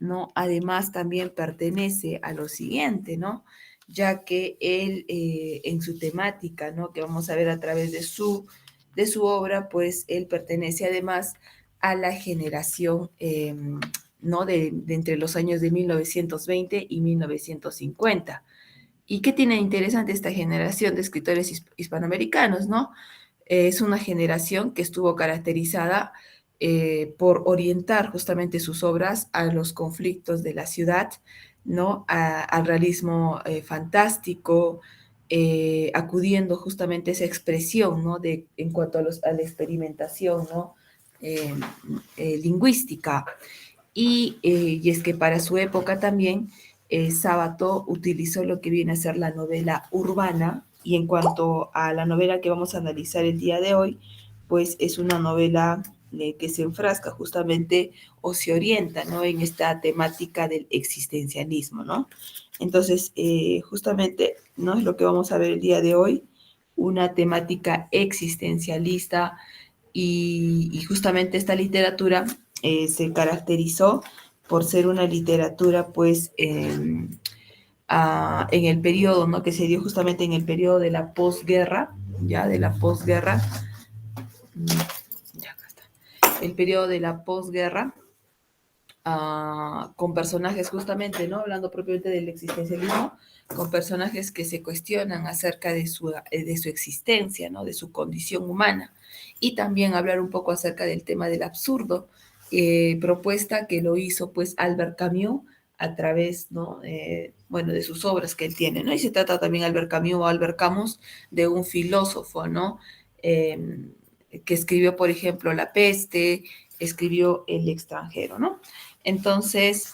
¿no? Además también pertenece a lo siguiente, ¿no? Ya que él en su temática, ¿no? Que vamos a ver a través de su obra, pues él pertenece además a la generación, ¿no? De entre los años de 1920 y 1950. ¿Y qué tiene interesante esta generación de escritores hispanoamericanos, no? Es una generación que estuvo caracterizada por orientar justamente sus obras a los conflictos de la ciudad, ¿no? Al realismo fantástico, acudiendo justamente a esa expresión, ¿no? En cuanto a la experimentación, ¿no? Eh, lingüística. Y es que para su época también, Sábato utilizó lo que viene a ser la novela urbana, y en cuanto a la novela que vamos a analizar el día de hoy, pues es una novela que se enfrasca justamente o se orienta, ¿no? En esta temática del existencialismo, ¿no? Entonces, justamente, ¿no? Es lo que vamos a ver el día de hoy, una temática existencialista, y justamente esta literatura se caracterizó por ser una literatura, pues, en el periodo, ¿no? Que se dio justamente en el periodo de la posguerra, ya, de la posguerra, ya acá está, el periodo de la posguerra, con personajes justamente, ¿no? Hablando propiamente del existencialismo, con personajes que se cuestionan acerca de su existencia, ¿no? De su condición humana. Y también hablar un poco acerca del tema del absurdo, propuesta que lo hizo pues Albert Camus a través, ¿no? Bueno, de sus obras que él tiene, ¿no? Y se trata también Albert Camus o Albert Camus de un filósofo, ¿no? Que escribió, por ejemplo, La peste, escribió El extranjero, ¿no? Entonces,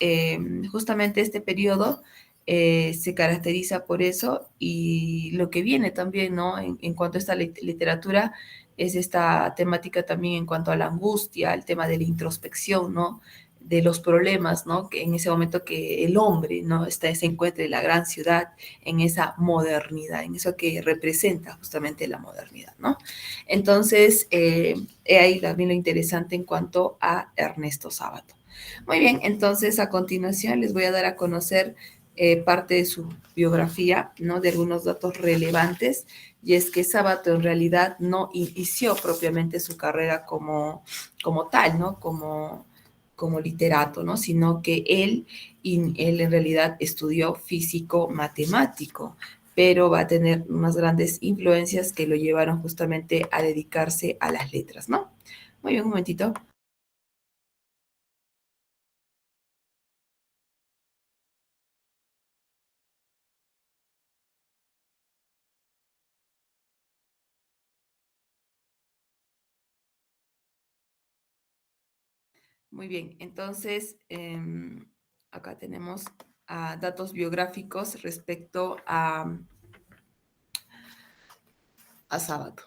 justamente este periodo se caracteriza por eso, y lo que viene también, ¿no? En cuanto a esta literatura, es esta temática también en cuanto a la angustia, el tema de la introspección, ¿no? De los problemas, ¿no? Que en ese momento que el hombre, ¿no? Se encuentra en la gran ciudad, en esa modernidad, en eso que representa justamente la modernidad, ¿no? Entonces, he ahí también lo interesante en cuanto a Ernesto Sábato. Muy bien, entonces a continuación les voy a dar a conocer parte de su biografía, ¿no? De algunos datos relevantes, y es que Sábato en realidad no inició propiamente su carrera como tal, ¿no? Como literato, ¿no? Sino que él en realidad estudió físico matemático, pero va a tener unas grandes influencias que lo llevaron justamente a dedicarse a las letras, ¿no? Muy bien, un momentito. Muy bien, entonces acá tenemos datos biográficos respecto a Sábato.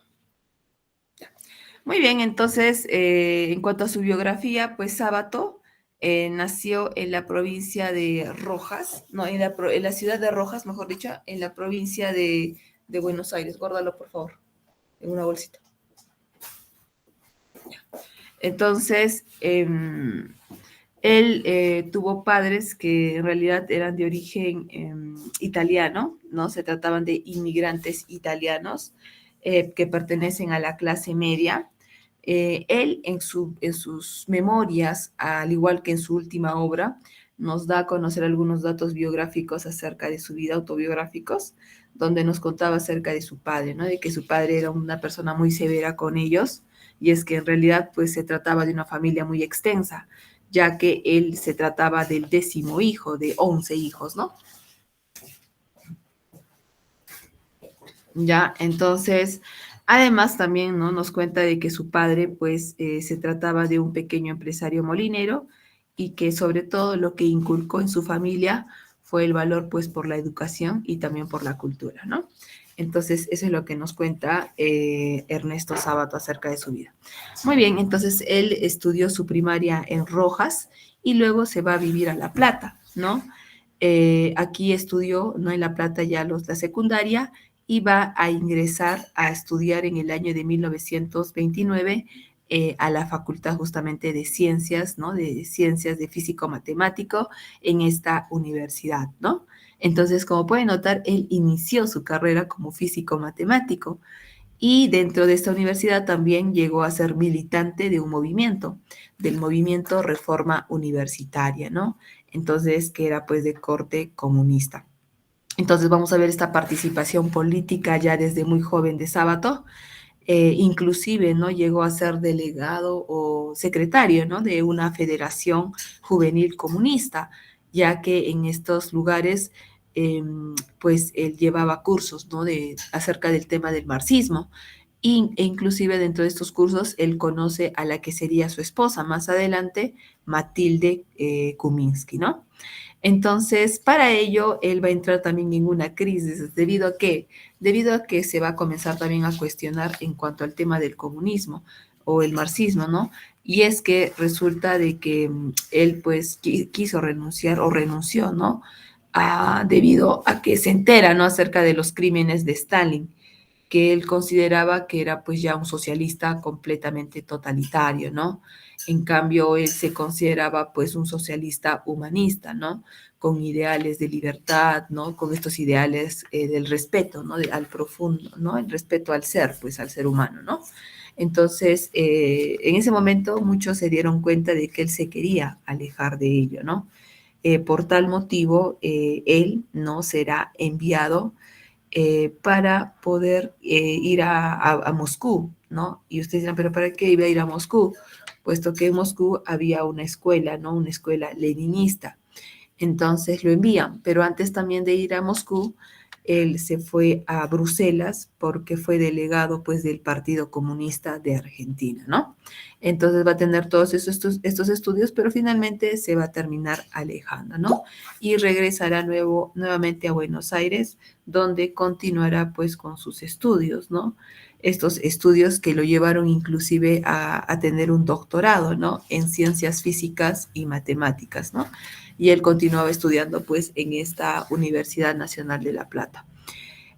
Muy bien, entonces en cuanto a su biografía, pues Sábato nació en la provincia de Rojas, no, en la ciudad de Rojas, mejor dicho, en la provincia de Buenos Aires. Guárdalo, por favor, en una bolsita. Entonces, él tuvo padres que en realidad eran de origen italiano, ¿no? Se trataban de inmigrantes italianos que pertenecen a la clase media. Él en sus memorias, al igual que en su última obra, nos da a conocer algunos datos biográficos acerca de su vida, autobiográficos, donde nos contaba acerca de su padre, ¿no? De que su padre era una persona muy severa con ellos, y es que en realidad pues se trataba de una familia muy extensa, ya que él se trataba del 10º hijo de 11 hijos, ¿no? Ya, entonces, además también, ¿no? Nos cuenta de que su padre, pues, se trataba de un pequeño empresario molinero, y que sobre todo lo que inculcó en su familia fue el valor, pues, por la educación y también por la cultura, ¿no? Entonces, eso es lo que nos cuenta Ernesto Sábato acerca de su vida. Muy bien, entonces él estudió su primaria en Rojas y luego se va a vivir a La Plata, ¿no? Aquí estudió, ¿no? En La Plata ya la secundaria, y va a ingresar a estudiar en el año de 1929 a la Facultad justamente de Ciencias, ¿no? De Ciencias de Físico-Matemático en esta universidad, ¿no? Entonces, como pueden notar, él inició su carrera como físico-matemático y dentro de esta universidad también llegó a ser militante de un movimiento, del movimiento Reforma Universitaria, ¿no? Entonces, que era pues de corte comunista. Entonces vamos a ver esta participación política ya desde muy joven de Sábato, inclusive, ¿no? Llegó a ser delegado o secretario, ¿no? De una federación juvenil comunista, ya que en estos lugares, pues él llevaba cursos, ¿no? Acerca del tema del marxismo. E inclusive dentro de estos cursos él conoce a la que sería su esposa más adelante, Matilde Kuminski, ¿no? Entonces, para ello, él va a entrar también en una crisis. ¿Debido a qué? Debido a que se va a comenzar también a cuestionar en cuanto al tema del comunismo o el marxismo, ¿no? Y es que resulta de que él pues quiso renunciar o renunció, ¿no? Debido a que se entera, ¿no? Acerca de los crímenes de Stalin, que él consideraba que era pues ya un socialista completamente totalitario, ¿no? En cambio, él se consideraba pues un socialista humanista, ¿no? Con ideales de libertad, ¿no? Con estos ideales del respeto, ¿no? Al profundo, ¿no? El respeto al ser, pues al ser humano, ¿no? Entonces, en ese momento muchos se dieron cuenta de que él se quería alejar de ello, ¿no? Por tal motivo, él no será enviado para poder ir a Moscú, ¿no? Y ustedes dirán, ¿pero para qué iba a ir a Moscú? Puesto que en Moscú había una escuela, ¿no? Una escuela leninista. Entonces lo envían, pero antes también de ir a Moscú, él se fue a Bruselas porque fue delegado pues del Partido Comunista de Argentina, ¿no? Entonces va a tener todos estos estudios, pero finalmente se va a terminar alejando, ¿no? Y regresará nuevamente a Buenos Aires, donde continuará pues con sus estudios, ¿no? Estos estudios que lo llevaron inclusive a tener un doctorado, ¿no? En ciencias físicas y matemáticas, ¿no? Y él continuaba estudiando pues en esta Universidad Nacional de La Plata.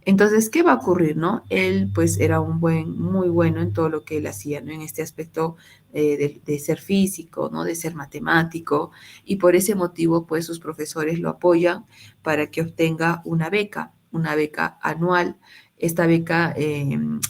Entonces, ¿qué va a ocurrir, no? Él pues era muy bueno en todo lo que él hacía, ¿no? En este aspecto de ser físico, ¿no? De ser matemático, y por ese motivo pues sus profesores lo apoyan para que obtenga una beca anual, esta beca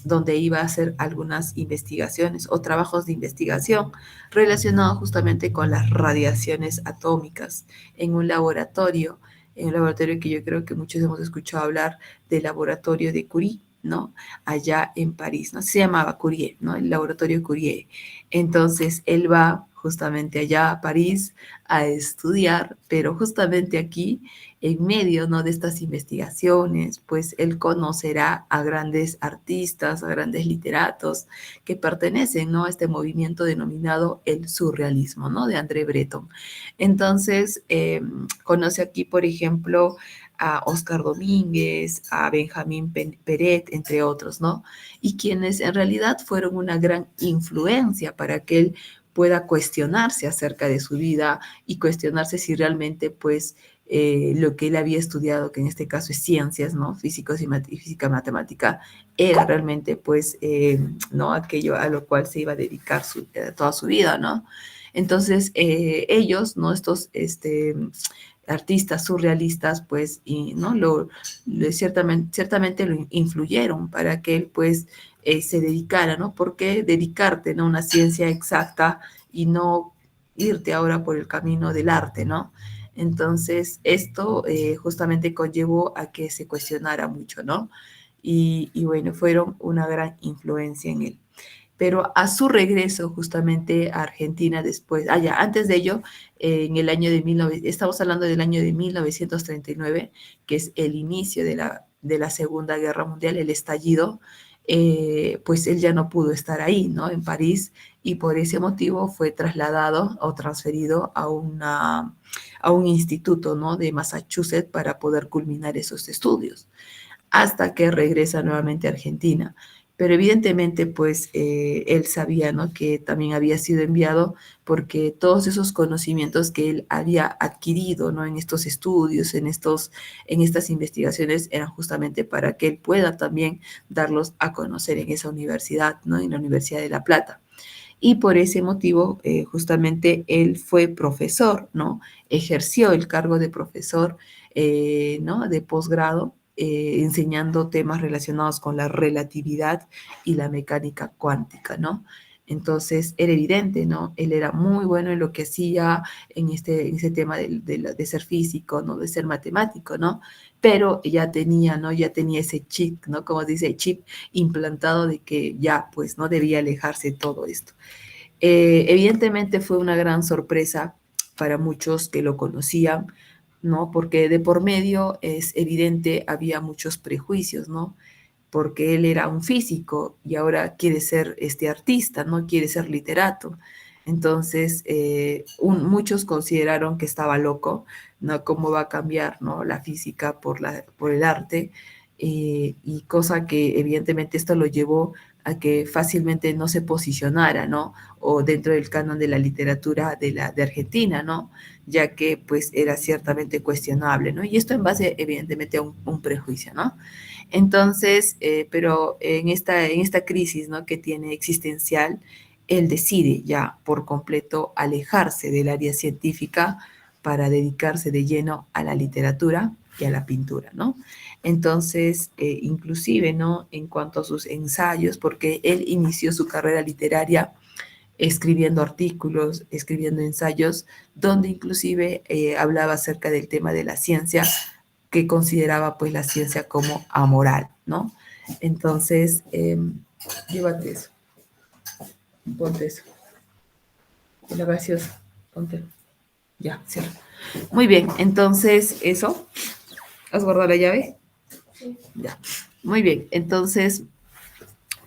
donde iba a hacer algunas investigaciones o trabajos de investigación relacionados justamente con las radiaciones atómicas en un laboratorio que yo creo que muchos hemos escuchado hablar del laboratorio de Curie, ¿no? Allá en París, ¿no? Se llamaba Curie, ¿no? El laboratorio Curie. Entonces, él va justamente allá a París a estudiar, pero justamente aquí, en medio, ¿no? De estas investigaciones, pues él conocerá a grandes artistas, a grandes literatos que pertenecen, ¿no? A este movimiento denominado el surrealismo, ¿no? De André Breton. Entonces, conoce aquí, por ejemplo, a Oscar Domínguez, a Benjamín Peret, entre otros, ¿no? Y quienes en realidad fueron una gran influencia para que él pueda cuestionarse acerca de su vida y cuestionarse si realmente, pues, lo que él había estudiado, que en este caso es ciencias, ¿no? Físicos y física matemática, era realmente, pues, ¿no? Aquello a lo cual se iba a dedicar toda su vida, ¿no? Entonces, ellos, ¿no? Estos artistas surrealistas, pues, y, ¿no? Ciertamente lo influyeron para que él, pues, se dedicara, ¿no? ¿Por qué dedicarte, ¿no? A una ciencia exacta y no irte ahora por el camino del arte, ¿no? Entonces, esto justamente conllevó a que se cuestionara mucho, ¿no? Y bueno, fueron una gran influencia en él, pero a su regreso justamente a Argentina después, ya, antes de ello, en el año de 19, estamos hablando del año de 1939, que es el inicio de la Segunda Guerra Mundial, el estallido, pues él ya no pudo estar ahí, ¿no? En París, y por ese motivo fue trasladado o transferido a un instituto, ¿no? De Massachusetts para poder culminar esos estudios hasta que regresa nuevamente a Argentina. Pero evidentemente, pues él sabía, ¿no? Que también había sido enviado porque todos esos conocimientos que él había adquirido, ¿no? En estos estudios, en estas investigaciones, eran justamente para que él pueda también darlos a conocer en esa universidad, ¿no? En la Universidad de La Plata. y por ese motivo justamente él fue profesor, ¿no? Ejerció el cargo de profesor, ¿no? De posgrado, enseñando temas relacionados con la relatividad y la mecánica cuántica, ¿no? Entonces era evidente, ¿no? Él era muy bueno en lo que hacía en ese tema de ser físico, ¿no? De ser matemático, ¿no? Pero ya tenía, ¿no? Ya tenía ese chip, ¿no? Como dice, chip implantado de que ya, pues, no debía alejarse de todo esto. Evidentemente fue una gran sorpresa para muchos que lo conocían, ¿no? Porque de por medio es evidente, había muchos prejuicios, ¿no? Porque él era un físico y ahora quiere ser este artista, no quiere ser literato. Entonces, muchos consideraron que estaba loco, ¿no? ¿Cómo va a cambiar, ¿no? La física por el arte? Y cosa que evidentemente esto lo llevó a que fácilmente no se posicionara, ¿no? O dentro del canon de la literatura de Argentina, ¿no? Ya que pues era ciertamente cuestionable, ¿no? Y esto en base evidentemente a un prejuicio, ¿no? Entonces, pero en esta crisis, ¿no? Que tiene existencial, él decide ya por completo alejarse del área científica para dedicarse de lleno a la literatura y a la pintura, ¿no? Entonces, inclusive, ¿no? En cuanto a sus ensayos, porque él inició su carrera literaria escribiendo artículos, escribiendo ensayos, donde inclusive hablaba acerca del tema de la ciencia, que consideraba pues la ciencia como amoral, ¿no? Entonces, llévate eso, ponte eso, de la gaseosa, ponte, ya, cierra. Muy bien, entonces eso, ¿has guardado la llave? Sí. Ya, muy bien, entonces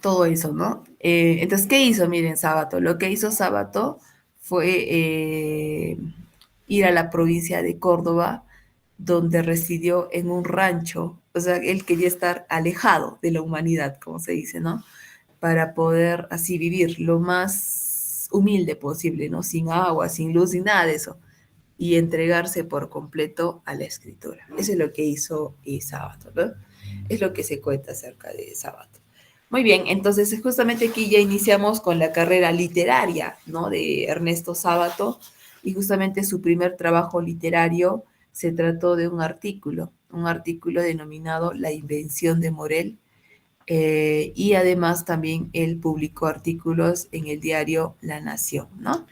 todo eso, ¿no? Entonces, ¿qué hizo? Miren, Sábato. Lo que hizo Sábato fue ir a la provincia de Córdoba, donde residió en un rancho. O sea, él quería estar alejado de la humanidad, como se dice, ¿no? Para poder así vivir lo más humilde posible, ¿no? Sin agua, sin luz, sin nada de eso. Y entregarse por completo a la escritura. Eso es lo que hizo Sábato, ¿no? Es lo que se cuenta acerca de Sábato. Muy bien, entonces justamente aquí ya iniciamos con la carrera literaria, ¿no? De Ernesto Sábato, y justamente su primer trabajo literario se trató de un artículo denominado La invención de Morel, y además también él publicó artículos en el diario La Nación, ¿no?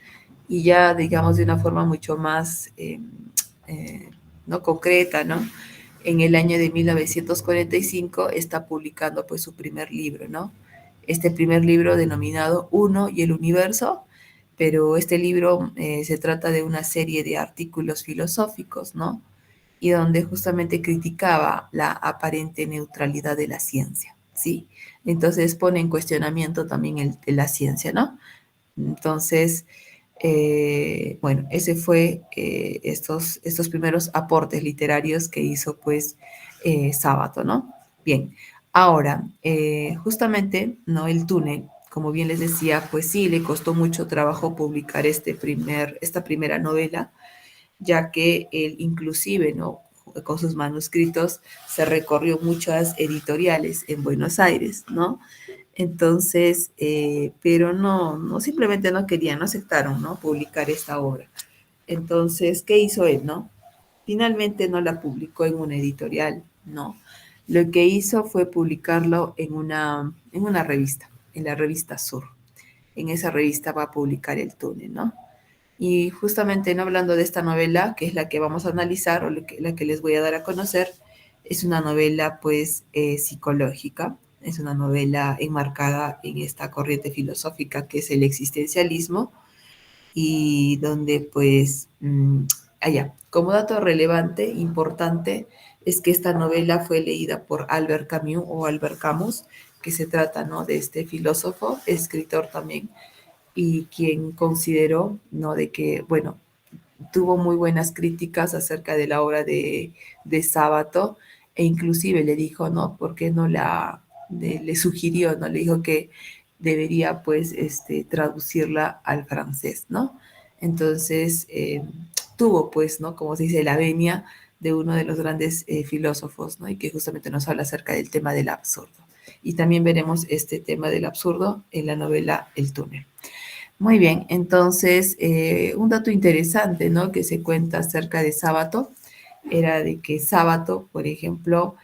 Y ya, digamos, de una forma mucho más, ¿no? Concreta, ¿no? En el año de 1945 está publicando pues su primer libro, ¿no? Este primer libro denominado Uno y el Universo, pero este libro se trata de una serie de artículos filosóficos, ¿no? Y donde justamente criticaba la aparente neutralidad de la ciencia, ¿sí? Entonces pone en cuestionamiento también la ciencia, ¿no? Entonces, bueno, ese fue estos primeros aportes literarios que hizo pues Sábato, ¿no? Bien, ahora, justamente, ¿no? El túnel, como bien les decía, pues sí, le costó mucho trabajo publicar esta primera novela, ya que él inclusive, ¿no? Con sus manuscritos se recorrió muchas editoriales en Buenos Aires, ¿no? Entonces, pero no, simplemente no querían, no aceptaron, ¿no? Publicar esta obra. Entonces, ¿qué hizo él, no? Finalmente no la publicó en una editorial, ¿no? Lo que hizo fue publicarlo en una revista, en la revista Sur. En esa revista va a publicar El túnel, ¿no? Y justamente no hablando de esta novela, que es la que vamos a analizar o la que les voy a dar a conocer, es una novela pues psicológica, es una novela enmarcada en esta corriente filosófica que es el existencialismo y donde pues, allá, como dato relevante, importante, es que esta novela fue leída por Albert Camus o Albert Camus, que se trata, ¿no? De este filósofo, escritor también, y quien consideró, ¿no? De que, bueno, tuvo muy buenas críticas acerca de la obra de Sábato e inclusive le dijo, ¿no? ¿Por qué no le sugirió, ¿no? Le dijo que debería, pues, traducirla al francés, ¿no? Entonces, tuvo, pues, ¿no? Como se dice, la venia de uno de los grandes filósofos, ¿no? Y que justamente nos habla acerca del tema del absurdo. Y también veremos este tema del absurdo en la novela El túnel. Muy bien, entonces un dato interesante, ¿no? Que se cuenta acerca de Sábato era de que Sábato, por ejemplo,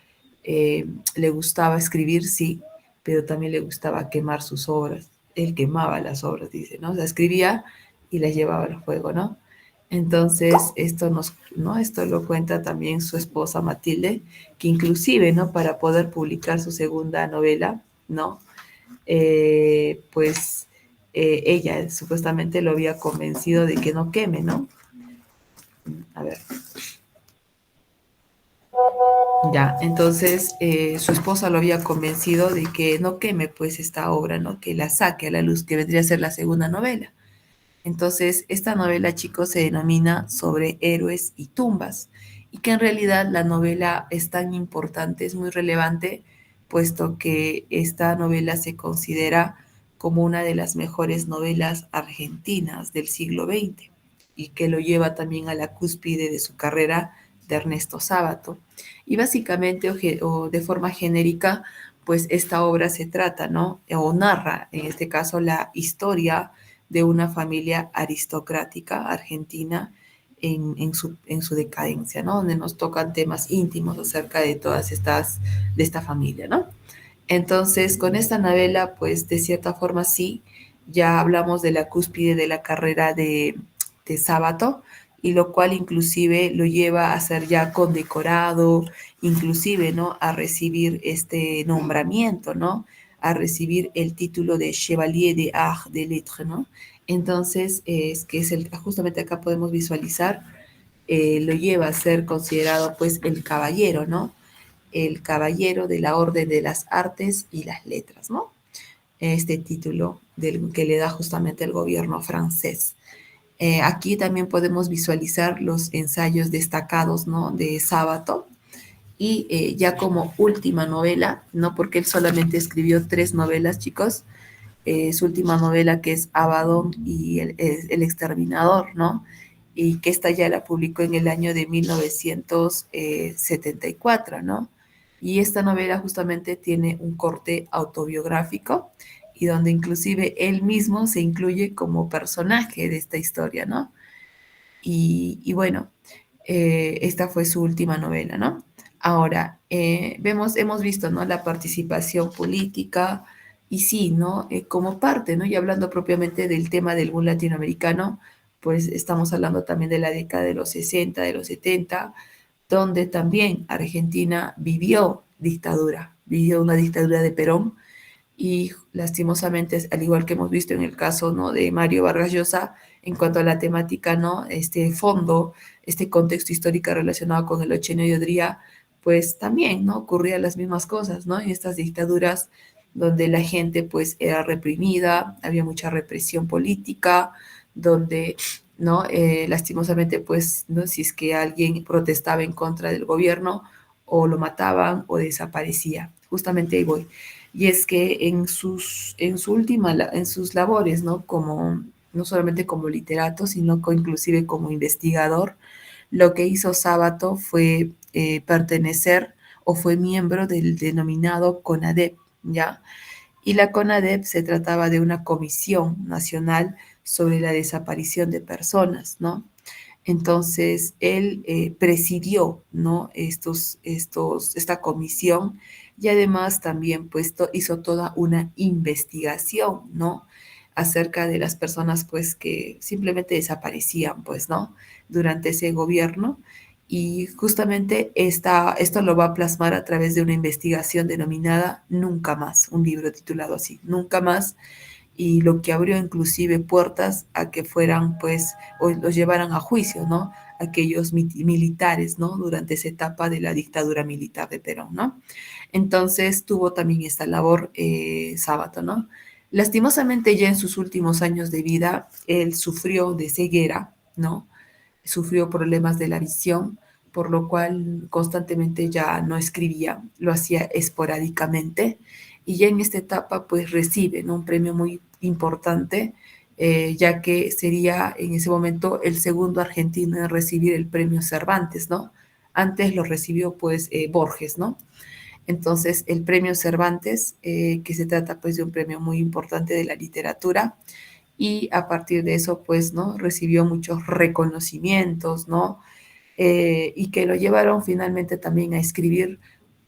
le gustaba escribir, sí, pero también le gustaba quemar sus obras. Él quemaba las obras, dice, ¿no? O sea, escribía y las llevaba al fuego, ¿no? Entonces, ¿no? Esto lo cuenta también su esposa Matilde, que inclusive, ¿no? Para poder publicar su segunda novela, ¿no? Pues ella supuestamente lo había convencido de que no queme, ¿no? A ver. Ya, entonces su esposa lo había convencido de que no queme pues esta obra, ¿no? Que la saque a la luz, que vendría a ser la segunda novela. Entonces, esta novela, chicos, se denomina Sobre héroes y tumbas, y que en realidad la novela es tan importante, es muy relevante, puesto que esta novela se considera como una de las mejores novelas argentinas del siglo XX y que lo lleva también a la cúspide de su carrera de Ernesto Sábato. Y básicamente o de forma genérica, pues esta obra se trata, ¿no? O narra, en este caso, la historia de una familia aristocrática argentina en su decadencia, ¿no? Donde nos tocan temas íntimos acerca de de esta familia, ¿no? Entonces, con esta novela, pues de cierta forma sí, ya hablamos de la cúspide de la carrera de Sábato, y lo cual inclusive lo lleva a ser ya condecorado, inclusive, ¿no? A recibir este nombramiento, ¿no? A recibir el título de Chevalier de Art de Lettres, ¿no? Entonces, es que es justamente acá podemos visualizar, lo lleva a ser considerado pues el caballero, ¿no? El caballero de la Orden de las Artes y las Letras, ¿no? Este título que le da justamente el gobierno francés. Aquí también podemos visualizar los ensayos destacados, ¿no? De Sábato, y ya como última novela, ¿no? Porque él solamente escribió 3 novelas, chicos. Su última novela, que es Abaddon y el Exterminador, ¿no? Y que esta ya la publicó en el año de 1974, ¿no? Y esta novela justamente tiene un corte autobiográfico y donde inclusive él mismo se incluye como personaje de esta historia, ¿no? Y bueno, esta fue su última novela, ¿no? Ahora, hemos visto, ¿no? La participación política y sí, ¿no? Como parte, ¿no? Y hablando propiamente del tema del boom latinoamericano, pues estamos hablando también de la década de los 60, de los 70, donde también Argentina vivió una dictadura de Perón, y lastimosamente, al igual que hemos visto en el caso, ¿no? De Mario Vargas Llosa, en cuanto a la temática, ¿no? Este fondo, este contexto histórico relacionado con el Ochenio y Odría, pues también, ¿no? Ocurrían las mismas cosas, ¿no? En estas dictaduras donde la gente pues era reprimida, había mucha represión política, donde, ¿no? Lastimosamente, pues, ¿no? Si es que alguien protestaba en contra del gobierno, o lo mataban o desaparecía. Justamente ahí voy. Y es que en sus labores, ¿no? Como, no solamente como literato, sino inclusive como investigador, lo que hizo Sábato fue pertenecer o fue miembro del denominado CONADEP, ¿ya? Y la CONADEP se trataba de una comisión nacional sobre la desaparición de personas, ¿no? Entonces, él presidió, ¿no? Esta comisión, y además también pues, hizo toda una investigación, ¿no? Acerca de las personas pues que simplemente desaparecían, pues, ¿no? Durante ese gobierno. Y justamente esto lo va a plasmar a través de una investigación denominada Nunca Más, un libro titulado así, Nunca Más, y lo que abrió inclusive puertas a que fueran, pues, o los llevaran a juicio, ¿no? Aquellos militares, ¿no? Durante esa etapa de la dictadura militar de Perón, ¿no? Entonces tuvo también esta labor Sábato, ¿no? Lastimosamente ya en sus últimos años de vida, él sufrió de ceguera, ¿no? Sufrió problemas de la visión, por lo cual constantemente ya no escribía, lo hacía esporádicamente, y ya en esta etapa pues recibe, ¿no? Un premio muy importante, ya que sería en ese momento el segundo argentino en recibir el premio Cervantes, ¿no? Antes lo recibió pues Borges, ¿no? Entonces el premio Cervantes, que se trata pues de un premio muy importante de la literatura, y a partir de eso, pues, ¿no? Recibió muchos reconocimientos, ¿no? Y que lo llevaron finalmente también a escribir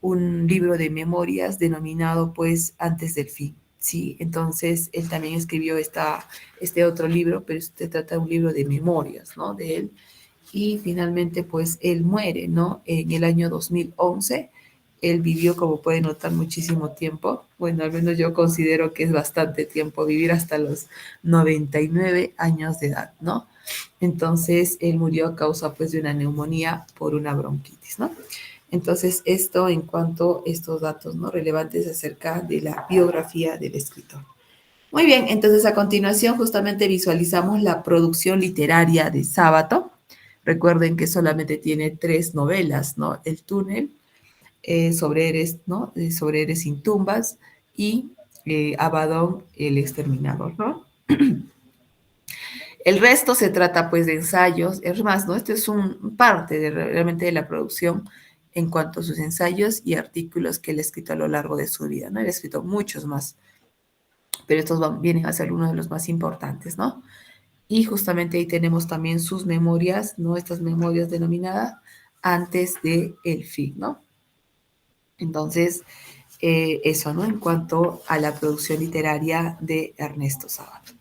un libro de memorias denominado, pues, Antes del Fin, ¿sí? Entonces, él también escribió este otro libro, pero se trata de un libro de memorias, ¿no? De él. Y finalmente, pues, él muere, ¿no? En el año 2011. Él vivió, como pueden notar, muchísimo tiempo. Bueno, al menos yo considero que es bastante tiempo vivir hasta los 99 años de edad, ¿no? Entonces, él murió a causa, pues, de una neumonía por una bronquitis, ¿no? Entonces, esto en cuanto a estos datos, ¿no? Relevantes acerca de la biografía del escritor. Muy bien, entonces a continuación justamente visualizamos la producción literaria de Sábato. Recuerden que solamente tiene 3 novelas, ¿no? El túnel, sobre Eres, ¿no? Sobre Eres sin tumbas y Abadón, el exterminador, ¿no? El resto se trata pues de ensayos, es más, ¿no? Esto es un parte realmente de la producción en cuanto a sus ensayos y artículos que él ha escrito a lo largo de su vida, ¿no? Él ha escrito muchos más, pero estos vienen a ser uno de los más importantes, ¿no? Y justamente ahí tenemos también sus memorias, ¿no? Estas memorias denominadas Antes de el Fin, ¿no? Entonces, eso, ¿no? En cuanto a la producción literaria de Ernesto Sábato.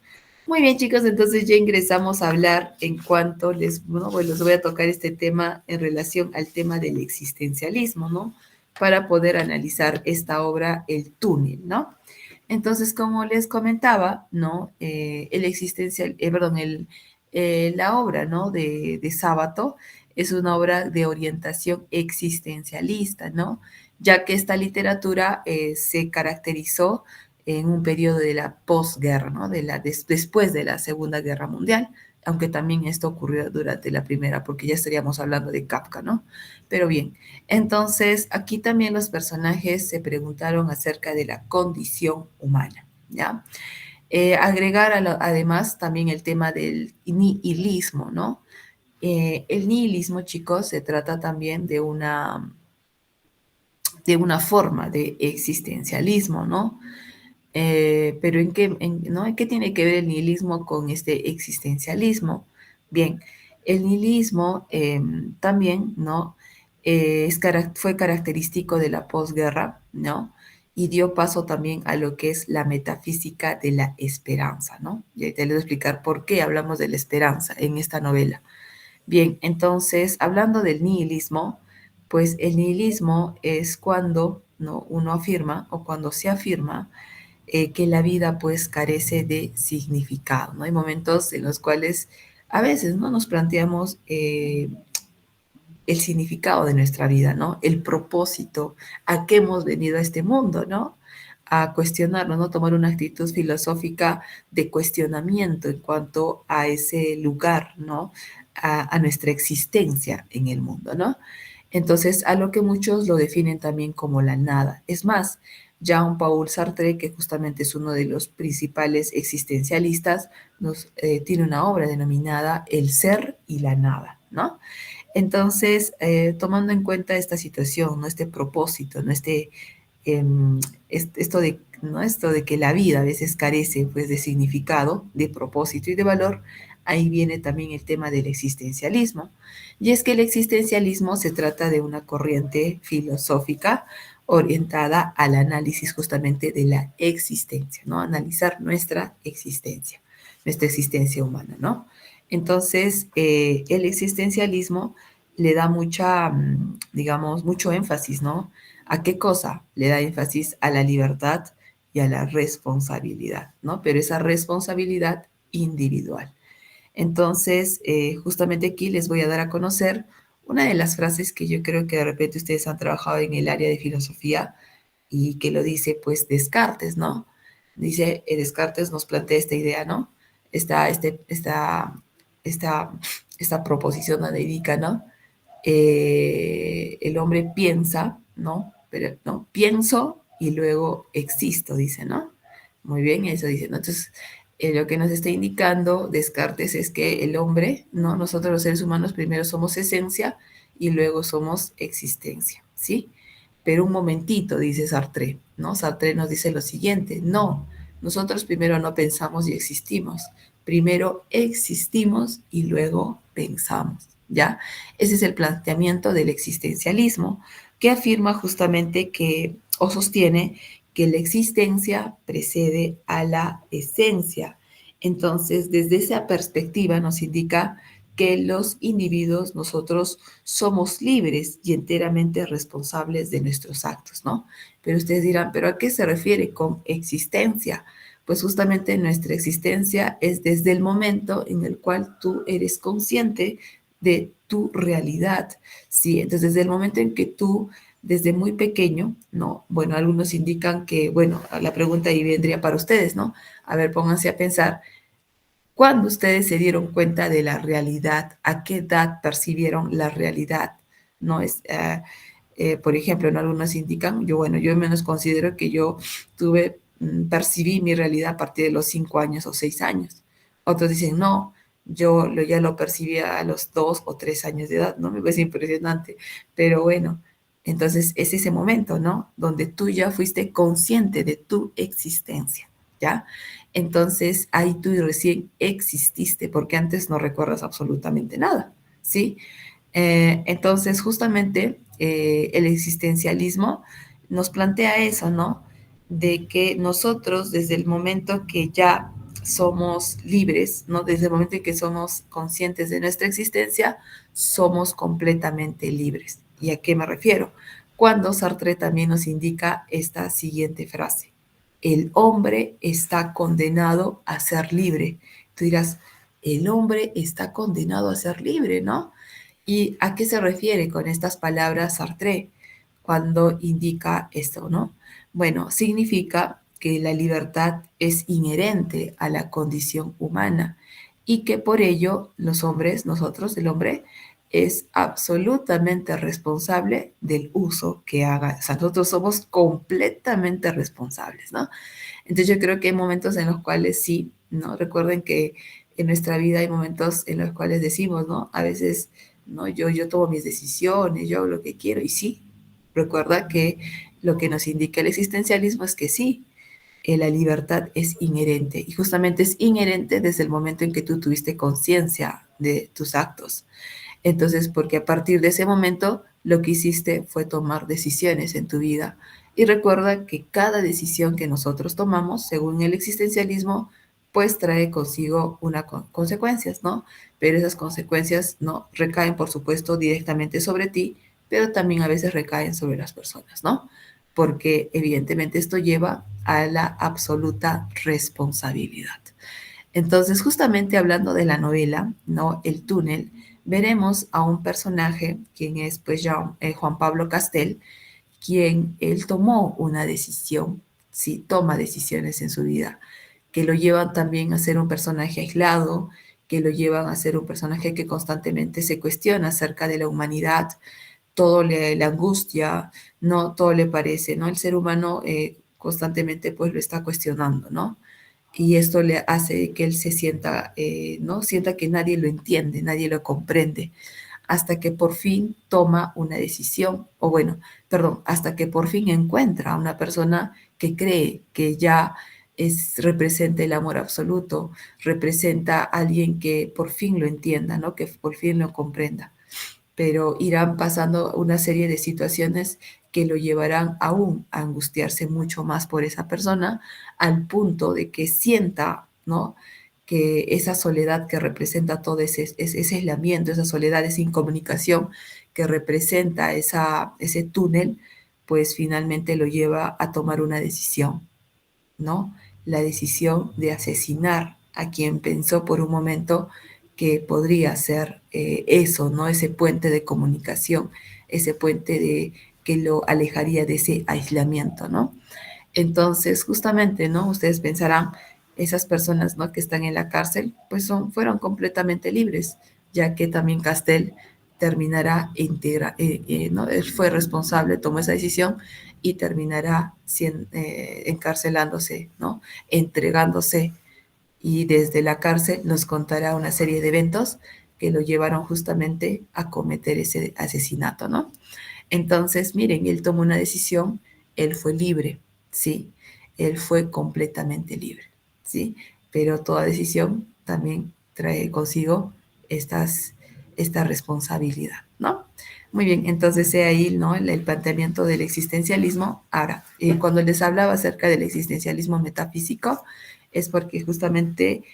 Muy bien, chicos, entonces ya ingresamos a hablar en cuanto bueno, les voy a tocar este tema en relación al tema del existencialismo, ¿no? Para poder analizar esta obra, El túnel, ¿no? Entonces, como les comentaba, ¿no? El existencial, perdón, la obra, ¿no? De Sábato es una obra de orientación existencialista, ¿no? Ya que esta literatura se caracterizó en un periodo de la posguerra, ¿no? Después de la Segunda Guerra Mundial, aunque también esto ocurrió durante la primera, porque ya estaríamos hablando de Kafka, ¿no? Pero bien, entonces aquí también los personajes se preguntaron acerca de la condición humana, ¿ya? Agregar además también el tema del nihilismo, ¿no? El nihilismo, chicos, se trata también de una forma de existencialismo, ¿no? Pero ¿no? ¿En qué tiene que ver el nihilismo con este existencialismo? Bien, el nihilismo también, ¿no? Fue característico de la posguerra, ¿no? Y dio paso también a lo que es la metafísica de la esperanza, ¿no? Y ahí te les voy a explicar por qué hablamos de la esperanza en esta novela. Bien, entonces, hablando del nihilismo, pues el nihilismo es cuando, ¿no? Uno afirma o cuando se afirma que la vida pues carece de significado, ¿no? Hay momentos en los cuales a veces no nos planteamos el significado de nuestra vida, ¿no? El propósito, a qué hemos venido a este mundo, ¿no? A cuestionarnos, ¿no? Tomar una actitud filosófica de cuestionamiento en cuanto a ese lugar, ¿no? A nuestra existencia en el mundo, ¿no? Entonces, a lo que muchos lo definen también como la nada. Es más, Jean-Paul Sartre, que justamente es uno de los principales existencialistas, tiene una obra denominada El ser y la nada, ¿no? Entonces, tomando en cuenta esta situación, ¿no? Este propósito, ¿no? Em, esto de que la vida a veces carece pues, de significado, de propósito y de valor, ahí viene también el tema del existencialismo. Y es que el existencialismo se trata de una corriente filosófica orientada al análisis justamente de la existencia, ¿no? Analizar nuestra existencia humana, ¿no? Entonces, el existencialismo le da digamos, mucho énfasis, ¿no? ¿A qué cosa? Le da énfasis a la libertad y a la responsabilidad, ¿no? Pero esa responsabilidad individual. Entonces, justamente aquí les voy a dar a conocer una de las frases que yo creo que de repente ustedes han trabajado en el área de filosofía y que lo dice pues Descartes, ¿no? Dice, Descartes nos plantea esta idea, ¿no? Esta, esta proposición analítica, ¿no? El hombre piensa, ¿no? Pero no, pienso y luego existo, dice, ¿no? Muy bien, eso dice, ¿no? Entonces, lo que nos está indicando Descartes es que el hombre, ¿no? Nosotros los seres humanos primero somos esencia y luego somos existencia, ¿sí? Pero un momentito, dice Sartre, ¿no? Sartre nos dice lo siguiente, no, Nosotros primero no pensamos y existimos. Primero existimos y luego pensamos, ¿ya? Ese es el planteamiento del existencialismo, que afirma justamente que, o sostiene, que la existencia precede a la esencia. Entonces, desde esa perspectiva nos indica que los individuos, nosotros somos libres y enteramente responsables de nuestros actos, ¿no? Pero ustedes dirán, ¿pero a qué se refiere con existencia? Pues justamente nuestra existencia es desde el momento en el cual tú eres consciente de tu realidad, ¿sí? Entonces, desde el momento en que tú, desde muy pequeño, ¿no? Bueno, algunos indican que, bueno, la pregunta ahí vendría para ustedes, ¿no? A ver, pónganse a pensar, ¿cuándo ustedes se dieron cuenta de la realidad? ¿A qué edad percibieron la realidad? No es, por ejemplo, en algunos indican, yo, bueno, yo menos considero que yo percibí mi realidad a partir de los 5 años o 6 años. Otros dicen, no, ya lo percibí a los 2 o 3 años de edad, ¿no? Me parece impresionante. Pero bueno, entonces es ese momento, ¿no? Donde tú ya fuiste consciente de tu existencia, ¿ya? Entonces ahí tú recién exististe, porque antes no recuerdas absolutamente nada, ¿sí? Entonces justamente el existencialismo nos plantea eso, ¿no? De que nosotros desde el momento que ya somos libres, ¿no? Desde el momento en que somos conscientes de nuestra existencia, somos completamente libres. ¿Y a qué me refiero? Cuando Sartre también nos indica esta siguiente frase: el hombre está condenado a ser libre. Tú dirás, el hombre está condenado a ser libre, ¿no? ¿Y a qué se refiere con estas palabras Sartre cuando indica esto, no? Bueno, significa que la libertad es inherente a la condición humana y que por ello los hombres, nosotros, el hombre, es absolutamente responsable del uso que haga. O sea, nosotros somos completamente responsables, ¿no? Entonces yo creo que hay momentos en los cuales sí, ¿no? Recuerden que en nuestra vida hay momentos en los cuales decimos, ¿no? A veces, ¿no? Yo tomo mis decisiones, yo hago lo que quiero y sí. Recuerda que lo que nos indica el existencialismo es que sí, la libertad es inherente y justamente es inherente desde el momento en que tú tuviste conciencia de tus actos. Entonces, porque a partir de ese momento lo que hiciste fue tomar decisiones en tu vida. Y recuerda que cada decisión que nosotros tomamos, según el existencialismo, pues trae consigo unas consecuencias, ¿no? Pero esas consecuencias no recaen, por supuesto, directamente sobre ti, pero también a veces recaen sobre las personas, ¿no? Porque evidentemente esto lleva a la absoluta responsabilidad. Entonces, justamente hablando de la novela, ¿no? El túnel, veremos a un personaje, quien es pues ya Juan Pablo Castel, quien él tomó una decisión, sí, toma decisiones en su vida, que lo llevan también a ser un personaje aislado, que lo llevan a ser un personaje que constantemente se cuestiona acerca de la humanidad, todo le angustia, no todo le parece, ¿no? El ser humano constantemente pues lo está cuestionando, ¿no? Y esto le hace que él se sienta, ¿no? Sienta que nadie lo entiende, nadie lo comprende, hasta que por fin toma una decisión, o bueno, perdón, hasta que por fin encuentra a una persona que cree que ya representa el amor absoluto, representa a alguien que por fin lo entienda, ¿no? Que por fin lo comprenda, pero irán pasando una serie de situaciones que lo llevarán aún a angustiarse mucho más por esa persona, al punto de que sienta, ¿no? Que esa soledad que representa todo ese aislamiento, esa soledad, esa incomunicación que representa ese túnel, pues finalmente lo lleva a tomar una decisión, ¿no? La decisión de asesinar a quien pensó por un momento que podría ser eso, ¿no? Ese puente de comunicación, ese puente que lo alejaría de ese aislamiento, ¿no? Entonces, justamente, ¿no? Ustedes pensarán, esas personas, ¿no? Que están en la cárcel, pues fueron completamente libres, ya que también Castel terminará ¿no? Él fue responsable, tomó esa decisión y terminará encarcelándose, ¿no? Entregándose, y desde la cárcel nos contará una serie de eventos que lo llevaron justamente a cometer ese asesinato, ¿no? Entonces, miren, él tomó una decisión, él fue libre, ¿sí? él fue completamente libre, ¿sí? Pero toda decisión también trae consigo esta responsabilidad, ¿no? Muy bien, entonces ahí, ¿no? El planteamiento del existencialismo. Ahora, cuando les hablaba acerca del existencialismo metafísico, es porque justamente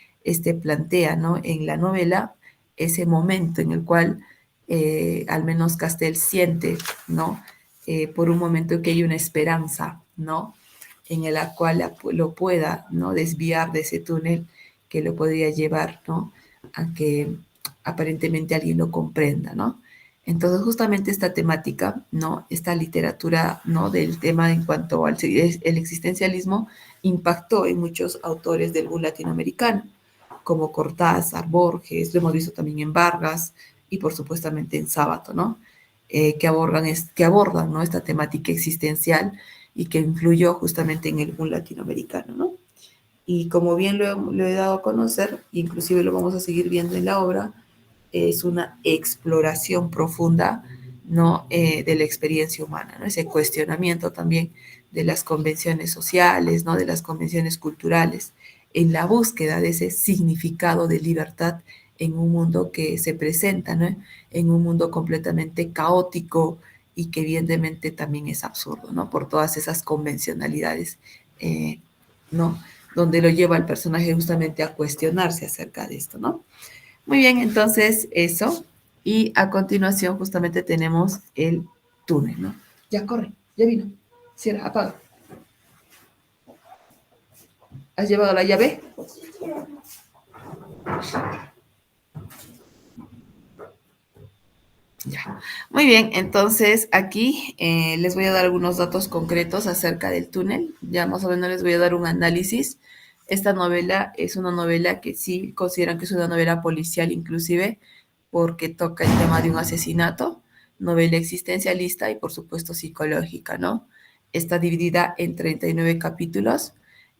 plantea, ¿no? En la novela ese momento en el cual al menos Castel siente, ¿no? Por un momento que hay una esperanza, ¿no? En la cual lo pueda, ¿no? Desviar de ese túnel que lo podría llevar, ¿no? A que aparentemente alguien lo comprenda, ¿no? Entonces, justamente esta temática, ¿no? Esta literatura, ¿no? Del tema en cuanto al el existencialismo impactó en muchos autores del boom latinoamericano, como Cortázar, Borges, lo hemos visto también en Vargas y por supuestamente en Sábato, ¿no? Que abordan, ¿no? Esta temática existencial y que influyó justamente en el boom latinoamericano, ¿no? Y como bien lo he dado a conocer, inclusive lo vamos a seguir viendo en la obra, es una exploración profunda, ¿no? De la experiencia humana, ¿no? Ese cuestionamiento también de las convenciones sociales, ¿no? De las convenciones culturales, en la búsqueda de ese significado de libertad en un mundo que se presenta, ¿no? En un mundo completamente caótico y que evidentemente también es absurdo, ¿no? Por todas esas convencionalidades, ¿no? Donde lo lleva el personaje justamente a cuestionarse acerca de esto, ¿no? Muy bien, entonces eso. Y a continuación justamente tenemos el túnel, ¿no? Ya corre, ya vino. Cierra, apaga. ¿Has llevado la llave? Ya. Muy bien, entonces aquí les voy a dar algunos datos concretos acerca del túnel. Ya más o menos les voy a dar un análisis. Esta novela es una novela que sí consideran que es una novela policial inclusive, porque toca el tema de un asesinato, novela existencialista y por supuesto psicológica, ¿no? Está dividida en 39 capítulos.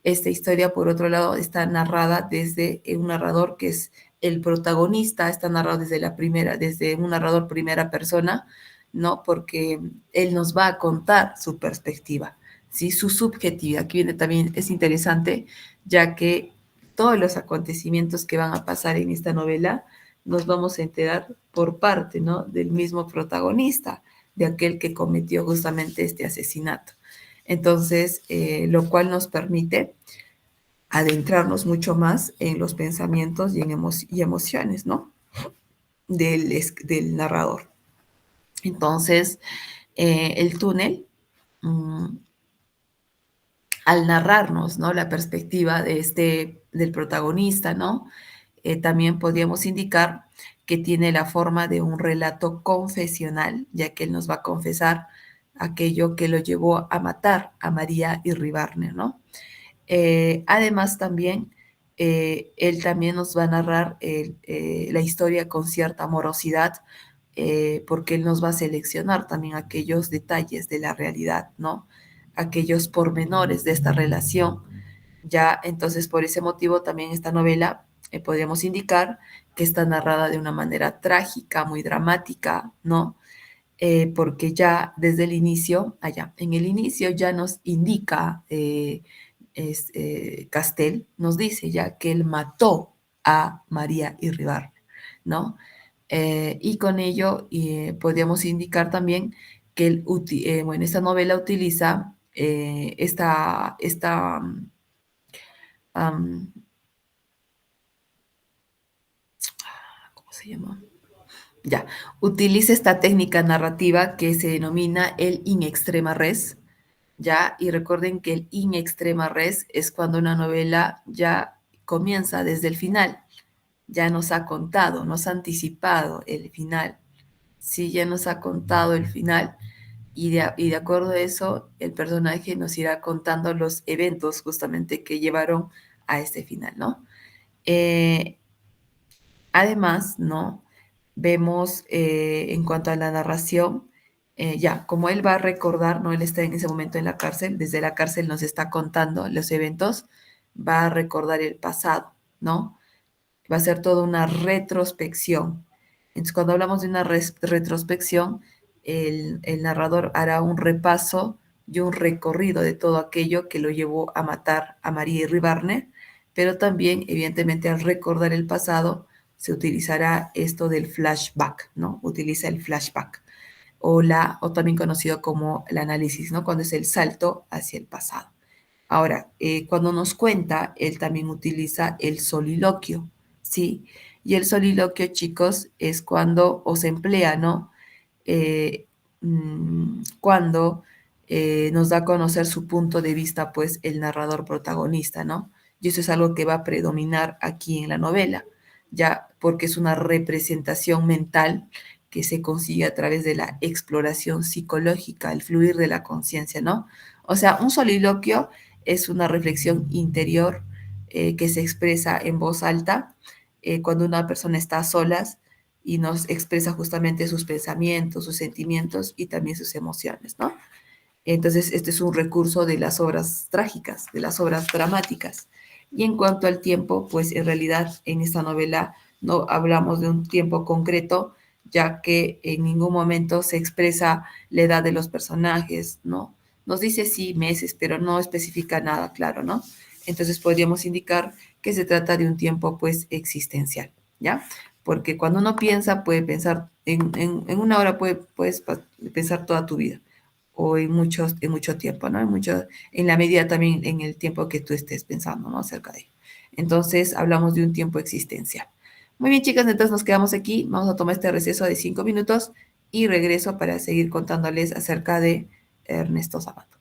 Esta historia, por otro lado, está narrada desde un narrador que es el protagonista, está narrado desde un narrador primera persona, ¿no? Porque él nos va a contar su perspectiva, ¿sí? Su subjetividad, que viene también, es interesante, ya que todos los acontecimientos que van a pasar en esta novela nos vamos a enterar por parte, ¿no? Del mismo protagonista, de aquel que cometió justamente este asesinato. Entonces, lo cual nos permite adentrarnos mucho más en los pensamientos y emociones, ¿no? Del narrador. Entonces, el túnel, mm, al narrarnos, ¿no? La perspectiva del protagonista, ¿no? También podríamos indicar que tiene la forma de un relato confesional, ya que él nos va a confesar aquello que lo llevó a matar a María Irribarne, ¿no? Además, también, él también nos va a narrar la historia con cierta amorosidad, porque él nos va a seleccionar también aquellos detalles de la realidad, ¿no? Aquellos pormenores de esta relación. Ya, entonces, por ese motivo, también esta novela podríamos indicar que está narrada de una manera trágica, muy dramática, ¿no? Porque ya desde el inicio, en el inicio ya nos indica, Castel, nos dice ya que él mató a María Irribarne, ¿no? Y con ello podríamos indicar también que bueno, esta novela utiliza am, ¿cómo se llama? Ya, utiliza esta técnica narrativa que se denomina el in extrema res, ¿ya? Y recuerden que el in extrema res es cuando una novela ya comienza desde el final, ya nos ha contado, nos ha anticipado el final, sí, ya nos ha contado el final y de acuerdo a eso, el personaje nos irá contando los eventos justamente que llevaron a este final, ¿no? Eh, Además, ¿no? Vemos en cuanto a la narración, ya, como él va a recordar, ¿no? Él está en ese momento en la cárcel, desde la cárcel nos está contando los eventos, va a recordar el pasado, ¿no? Va a ser toda una retrospección. Entonces, cuando hablamos de una retrospección, el narrador hará un repaso y un recorrido de todo aquello que lo llevó a matar a María Iribarne, pero también, evidentemente, al recordar el pasado, se utilizará esto del flashback, ¿no? Utiliza el flashback o también conocido como el análisis, ¿no? Cuando es el salto hacia el pasado. Ahora, cuando nos cuenta, él también utiliza el soliloquio, ¿sí? Y el soliloquio, chicos, es cuando o se emplea, ¿no? Eh, cuando nos da a conocer su punto de vista, pues el narrador protagonista, ¿no? Y eso es algo que va a predominar aquí en la novela, ya porque es una representación mental que se consigue a través de la exploración psicológica, el fluir de la conciencia, ¿no? O sea, un soliloquio es una reflexión interior que se expresa en voz alta cuando una persona está a solas y nos expresa justamente sus pensamientos, sus sentimientos y también sus emociones, ¿no? Entonces, este es un recurso de las obras trágicas, de las obras dramáticas. Y en cuanto al tiempo, pues en realidad en esta novela no hablamos de un tiempo concreto, ya que en ningún momento se expresa la edad de los personajes, ¿no? Nos dice sí meses, pero no especifica nada claro, ¿no? Entonces podríamos indicar que se trata de un tiempo pues existencial, ¿ya? Porque cuando uno piensa, puede pensar, en una hora puedes pensar toda tu vida o en mucho tiempo, ¿no? En la medida también en el tiempo que tú estés pensando, ¿no? Acerca de ello. Entonces, hablamos de un tiempo existencial. Muy bien, chicas, entonces nos quedamos aquí. Vamos a tomar este receso de 5 minutos y regreso para seguir contándoles acerca de Ernesto Sabato.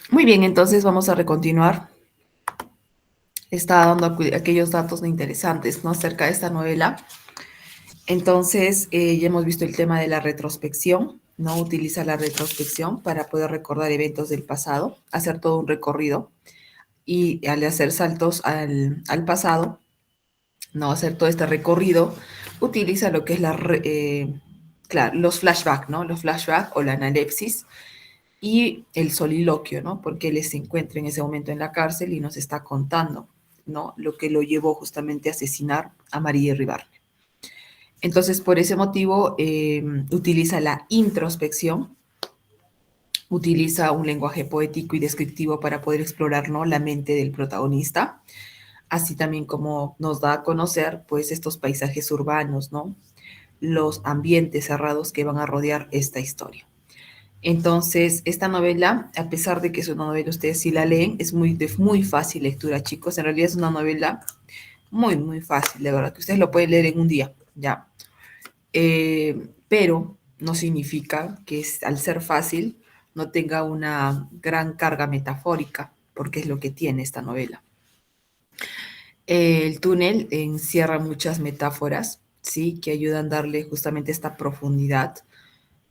Muy bien, entonces vamos a continuar. Está dando aquellos datos interesantes, ¿no? Acerca de esta novela. Entonces, ya hemos visto el tema de la retrospección, ¿no? Utiliza la retrospección para poder recordar eventos del pasado, hacer todo un recorrido y al hacer saltos al pasado, ¿no? Hacer todo este recorrido, utiliza lo que es claro, los flashbacks, ¿no? Los flashbacks o la analepsis y el soliloquio, ¿no? Porque él se encuentra en ese momento en la cárcel y nos está contando, ¿no? Lo que lo llevó justamente a asesinar a María Ribar. Entonces, por ese motivo, utiliza la introspección, utiliza un lenguaje poético y descriptivo para poder explorar, ¿no? La mente del protagonista, así también como nos da a conocer, pues, estos paisajes urbanos, ¿no? Los ambientes cerrados que van a rodear esta historia. Entonces, esta novela, a pesar de que es una novela, ustedes si la leen, es de muy fácil lectura, chicos. En realidad es una novela muy, muy fácil, de verdad, que ustedes lo pueden leer en un día, ¿ya? Pero no significa que al ser fácil no tenga una gran carga metafórica, porque es lo que tiene esta novela. El túnel encierra muchas metáforas, ¿sí? Que ayudan a darle justamente esta profundidad.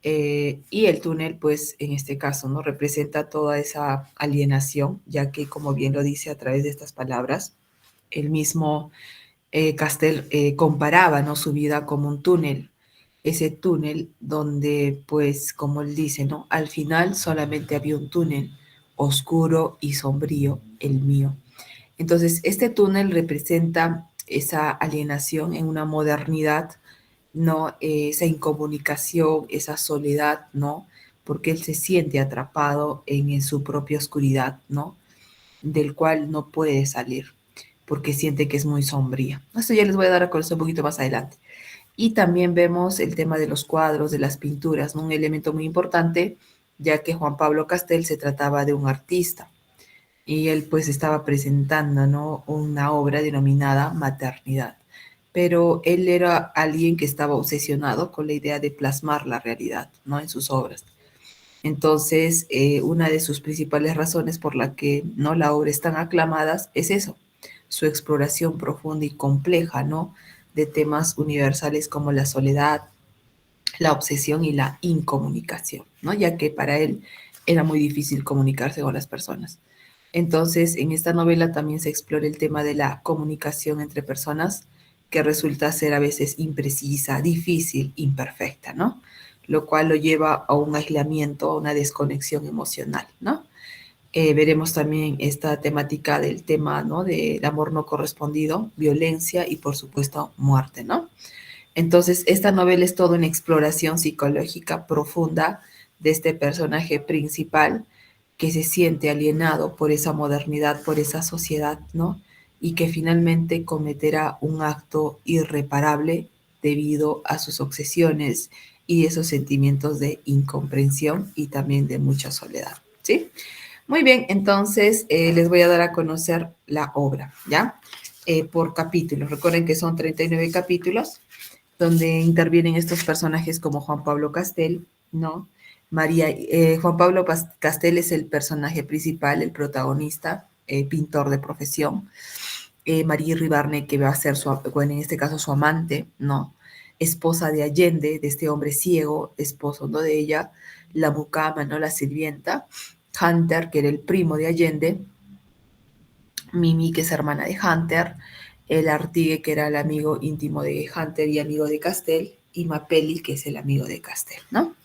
Y el túnel, pues en este caso, ¿no? Representa toda esa alienación, ya que, como bien lo dice a través de estas palabras, el mismo Castell comparaba, ¿no? Su vida como un túnel, ese túnel donde, pues, como él dice, ¿no? Al final solamente había un túnel oscuro y sombrío, el mío. Entonces, este túnel representa esa alienación en una modernidad, ¿no? Esa incomunicación, esa soledad, ¿no? Porque él se siente atrapado en su propia oscuridad, ¿no? Del cual no puede salir, porque siente que es muy sombría. Esto ya les voy a dar a conocer un poquito más adelante. Y también vemos el tema de los cuadros, de las pinturas, ¿no? Un elemento muy importante, ya que Juan Pablo Castell se trataba de un artista y él pues estaba presentando, ¿no? Una obra denominada Maternidad. Pero él era alguien que estaba obsesionado con la idea de plasmar la realidad, ¿no? En sus obras. Entonces, una de sus principales razones por la que no la obra es tan aclamada es eso, su exploración profunda y compleja, ¿no? De temas universales como la soledad, la obsesión y la incomunicación, ¿no? Ya que para él era muy difícil comunicarse con las personas. Entonces, en esta novela también se explora el tema de la comunicación entre personas, que resulta ser a veces imprecisa, difícil, imperfecta, ¿no? Lo cual lo lleva a un aislamiento, a una desconexión emocional, ¿no? Veremos también esta temática del tema, ¿no? Del amor no correspondido, violencia y, por supuesto, muerte, ¿no? Entonces, esta novela es toda una exploración psicológica profunda de este personaje principal que se siente alienado por esa modernidad, por esa sociedad, ¿no? Y que finalmente cometerá un acto irreparable debido a sus obsesiones y esos sentimientos de incomprensión y también de mucha soledad, ¿sí? Muy bien, entonces les voy a dar a conocer la obra, ¿ya? Por capítulos. Recuerden que son 39 capítulos donde intervienen estos personajes como Juan Pablo Castell, ¿no? Juan Pablo Castell es el personaje principal, el protagonista, pintor de profesión. María Ribarne, que va a ser bueno, en este caso su amante, ¿no? Esposa de Allende, de este hombre ciego, esposo, ¿no? De ella, la mucama, ¿no? La sirvienta. Hunter, que era el primo de Allende. Mimi, que es hermana de Hunter, el Artigue, que era el amigo íntimo de Hunter y amigo de Castell, y Mapelli, que es el amigo de Castell, ¿no?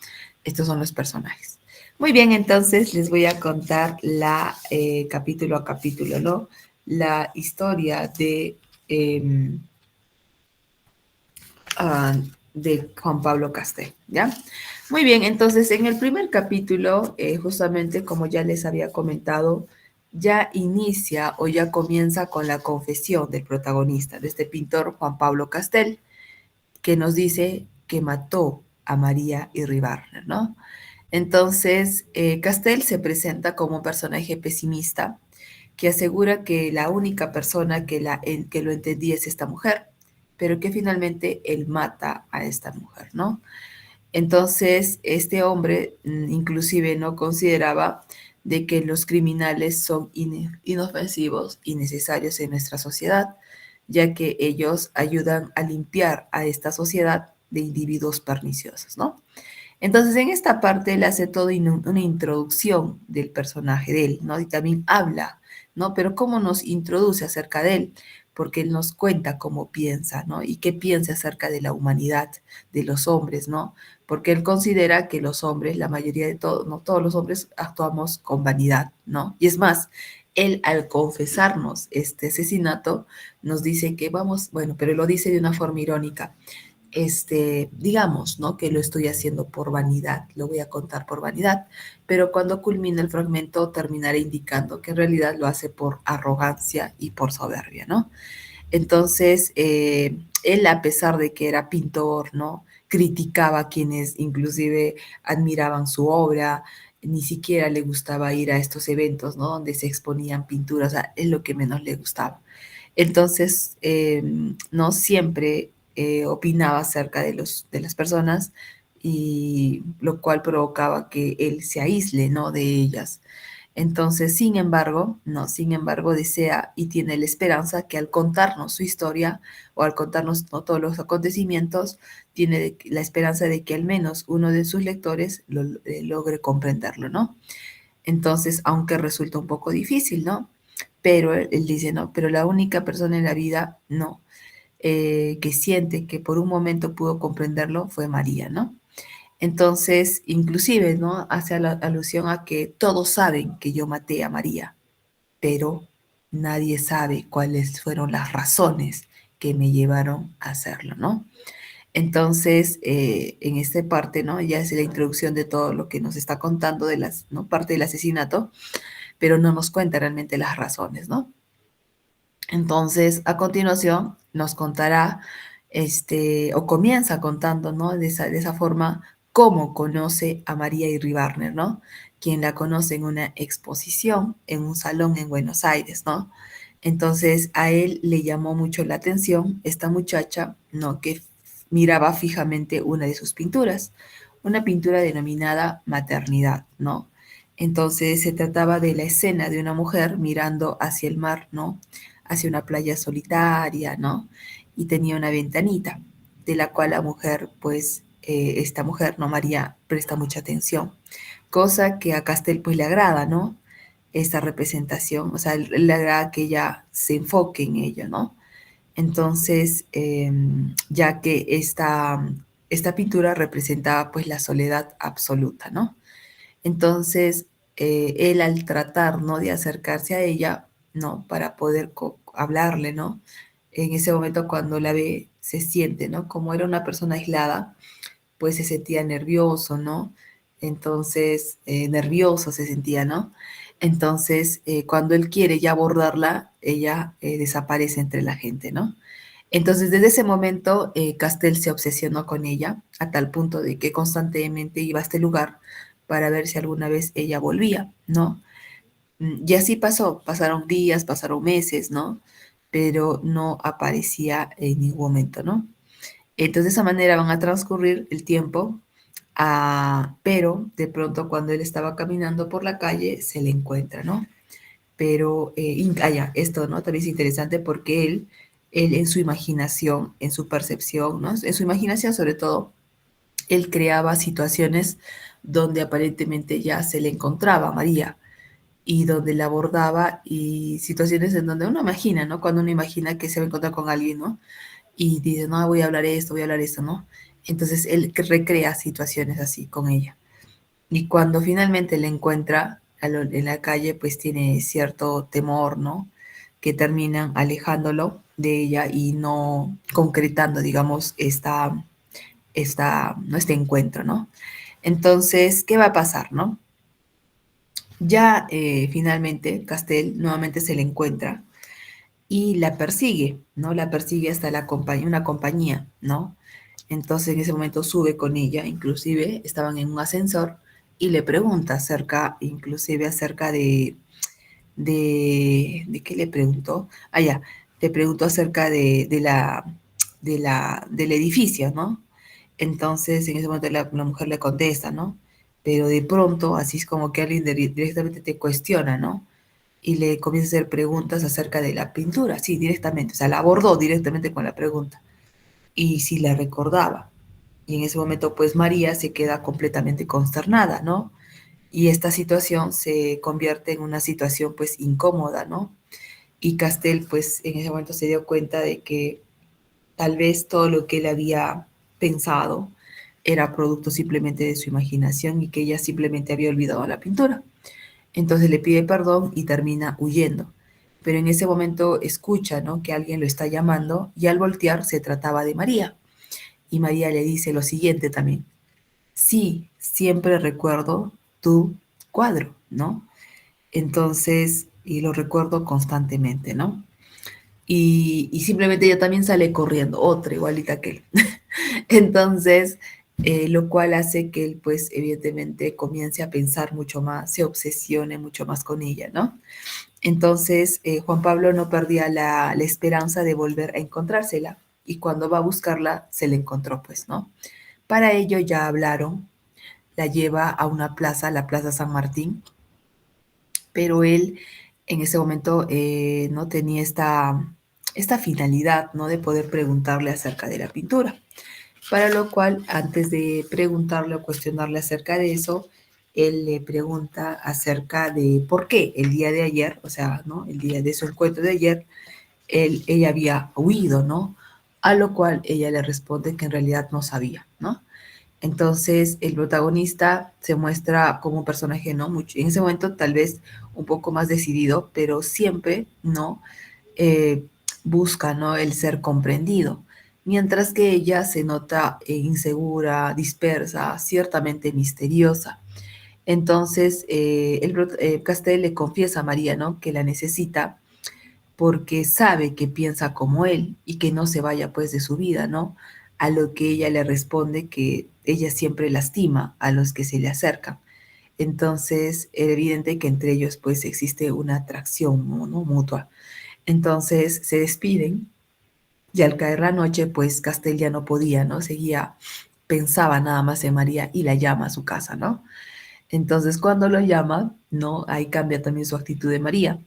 Estos son los personajes. Muy bien, entonces les voy a contar capítulo a capítulo, ¿no? La historia eh, de Juan Pablo Castell, ¿ya? Muy bien, entonces en el primer capítulo, justamente como ya les había comentado, ya inicia o ya comienza con la confesión del protagonista, de este pintor Juan Pablo Castell, que nos dice que mató a María Iribarren, ¿no? Entonces, Castell se presenta como un personaje pesimista que asegura que la única persona que lo entendía es esta mujer, pero que finalmente él mata a esta mujer, ¿no? Entonces, este hombre inclusive no consideraba de que los criminales son inofensivos y necesarios en nuestra sociedad, ya que ellos ayudan a limpiar a esta sociedad de individuos perniciosos, ¿no? Entonces, en esta parte él hace toda una introducción del personaje de él, ¿no? Y también habla, ¿no? Pero ¿cómo nos introduce acerca de él? Porque él nos cuenta cómo piensa, ¿no? Y qué piensa acerca de la humanidad, de los hombres, ¿no? Porque él considera que los hombres, la mayoría de todos, no todos los hombres actuamos con vanidad, ¿no? Y es más, él al confesarnos este asesinato, nos dice que vamos, bueno, pero lo dice de una forma irónica, digamos, ¿no? Que lo estoy haciendo por vanidad, lo voy a contar por vanidad, pero cuando culmina el fragmento terminaré indicando que en realidad lo hace por arrogancia y por soberbia, ¿no? Entonces, él, a pesar de que era pintor, ¿no? Criticaba a quienes inclusive admiraban su obra, ni siquiera le gustaba ir a estos eventos, ¿no? Donde se exponían pinturas, o sea, es lo que menos le gustaba. Entonces, no siempre opinaba acerca de las personas y lo cual provocaba que él se aísle, ¿no? De ellas. Entonces, sin embargo, no, sin embargo, desea y tiene la esperanza que al contarnos su historia o al contarnos, ¿no? Todos los acontecimientos, tiene la esperanza de que al menos uno de sus lectores logre comprenderlo, ¿no? Entonces, aunque resulta un poco difícil, ¿no? Pero él dice, no, pero la única persona en la vida, no, que siente que por un momento pudo comprenderlo fue María, ¿no? Entonces, inclusive, ¿no? Hace alusión a que todos saben que yo maté a María, pero nadie sabe cuáles fueron las razones que me llevaron a hacerlo, ¿no? Entonces, en esta parte, ¿no? Ya es la introducción de todo lo que nos está contando de las, ¿no? Parte del asesinato, pero no nos cuenta realmente las razones, ¿no? Entonces, a continuación, nos contará, o comienza contando, ¿no? De esa forma, cómo conoce a María Iribarner, ¿no? Quien la conoce en una exposición en un salón en Buenos Aires, ¿no? Entonces, a él le llamó mucho la atención esta muchacha, ¿no? Que miraba fijamente una de sus pinturas, una pintura denominada Maternidad, ¿no? Entonces, se trataba de la escena de una mujer mirando hacia el mar, ¿no? Hacia una playa solitaria, ¿no? Y tenía una ventanita, de la cual la mujer, pues, esta mujer, ¿no? María, presta mucha atención, cosa que a Castel, pues, le agrada, ¿no? Esta representación, o sea, le agrada que ella se enfoque en ello, ¿no? Entonces, ya que esta pintura representaba, pues, la soledad absoluta, ¿no? Entonces, él al tratar, ¿no? De acercarse a ella, ¿no? Para poder hablarle, ¿no? En ese momento cuando la ve, se siente, ¿no? Como era una persona aislada, pues se sentía nervioso, ¿no? Entonces, nervioso se sentía, ¿no? Entonces, cuando él quiere ya abordarla, ella desaparece entre la gente, ¿no? Entonces, desde ese momento, Castel se obsesionó con ella a tal punto de que constantemente iba a este lugar para ver si alguna vez ella volvía, ¿no? Y así pasó, pasaron días, pasaron meses, ¿no? Pero no aparecía en ningún momento, ¿no? Entonces, de esa manera van a transcurrir el tiempo, pero de pronto cuando él estaba caminando por la calle, se le encuentra, ¿no? Pero, ya, esto, ¿no? También es interesante porque él en su imaginación, en su percepción, ¿no? En su imaginación sobre todo, él creaba situaciones donde aparentemente ya se le encontraba a María y donde la abordaba y situaciones en donde uno imagina, ¿no? Cuando uno imagina que se va a encontrar con alguien, ¿no? Y dice, no, voy a hablar esto, ¿no? Entonces él recrea situaciones así con ella. Y cuando finalmente la encuentra en la calle, pues tiene cierto temor, ¿no? Que terminan alejándolo de ella y no concretando, digamos, ¿no? Este encuentro, ¿no? Entonces, ¿qué va a pasar, no? Ya finalmente Castel nuevamente se le encuentra y la persigue, ¿no? La persigue hasta una compañía, ¿no? Entonces en ese momento sube con ella, inclusive estaban en un ascensor y le pregunta inclusive acerca ¿de qué le preguntó? Ah, ya, le preguntó acerca del edificio, ¿no? Entonces en ese momento la mujer le contesta, ¿no? pero de pronto, así es como que alguien directamente te cuestiona, ¿no? Y le comienza a hacer preguntas acerca de la pintura, sí, directamente, o sea, la abordó directamente con la pregunta, y si la recordaba. Y en ese momento, pues María se queda completamente consternada, ¿no? Y esta situación se convierte en una situación, pues, incómoda, ¿no? Y Castel, pues, en ese momento se dio cuenta de que tal vez todo lo que él había pensado era producto simplemente de su imaginación y que ella simplemente había olvidado la pintura. Entonces le pide perdón y termina huyendo. Pero en ese momento escucha, ¿no?, que alguien lo está llamando y al voltear se trataba de María. Y María le dice lo siguiente también: sí, siempre recuerdo tu cuadro, ¿no? Entonces, y lo recuerdo constantemente, ¿no? Y simplemente ella también sale corriendo, otra igualita que él. Entonces, lo cual hace que él, pues, evidentemente comience a pensar mucho más, se obsesione mucho más con ella, ¿no? Entonces, Juan Pablo no perdía la esperanza de volver a encontrársela y cuando va a buscarla, se la encontró, pues, ¿no? Para ello ya hablaron, la lleva a una plaza, la Plaza San Martín, pero él en ese momento no tenía esta finalidad, ¿no?, de poder preguntarle acerca de la pintura. Para lo cual, antes de preguntarle o cuestionarle acerca de eso, él le pregunta acerca de por qué el día de ayer, o sea, ¿no?, el día de su encuentro de ayer, ella había huido, ¿no? A lo cual ella le responde que en realidad no sabía, ¿no? Entonces, el protagonista se muestra como un personaje, ¿no? Mucho, en ese momento tal vez un poco más decidido, pero siempre, ¿no?, eh, busca, ¿no?, el ser comprendido, mientras que ella se nota insegura, dispersa, ciertamente misteriosa. Entonces, Castel le confiesa a María, ¿no?, que la necesita porque sabe que piensa como él y que no se vaya, pues, de su vida, ¿no? A lo que ella le responde que ella siempre lastima a los que se le acercan. Entonces, era evidente que entre ellos, pues, existe una atracción, ¿no?, mutua. Entonces se despiden y al caer la noche, pues Castel ya no podía, ¿no? Pensaba nada más en María y la llama a su casa, ¿no? Entonces cuando lo llama, ¿no?, ahí cambia también su actitud de María,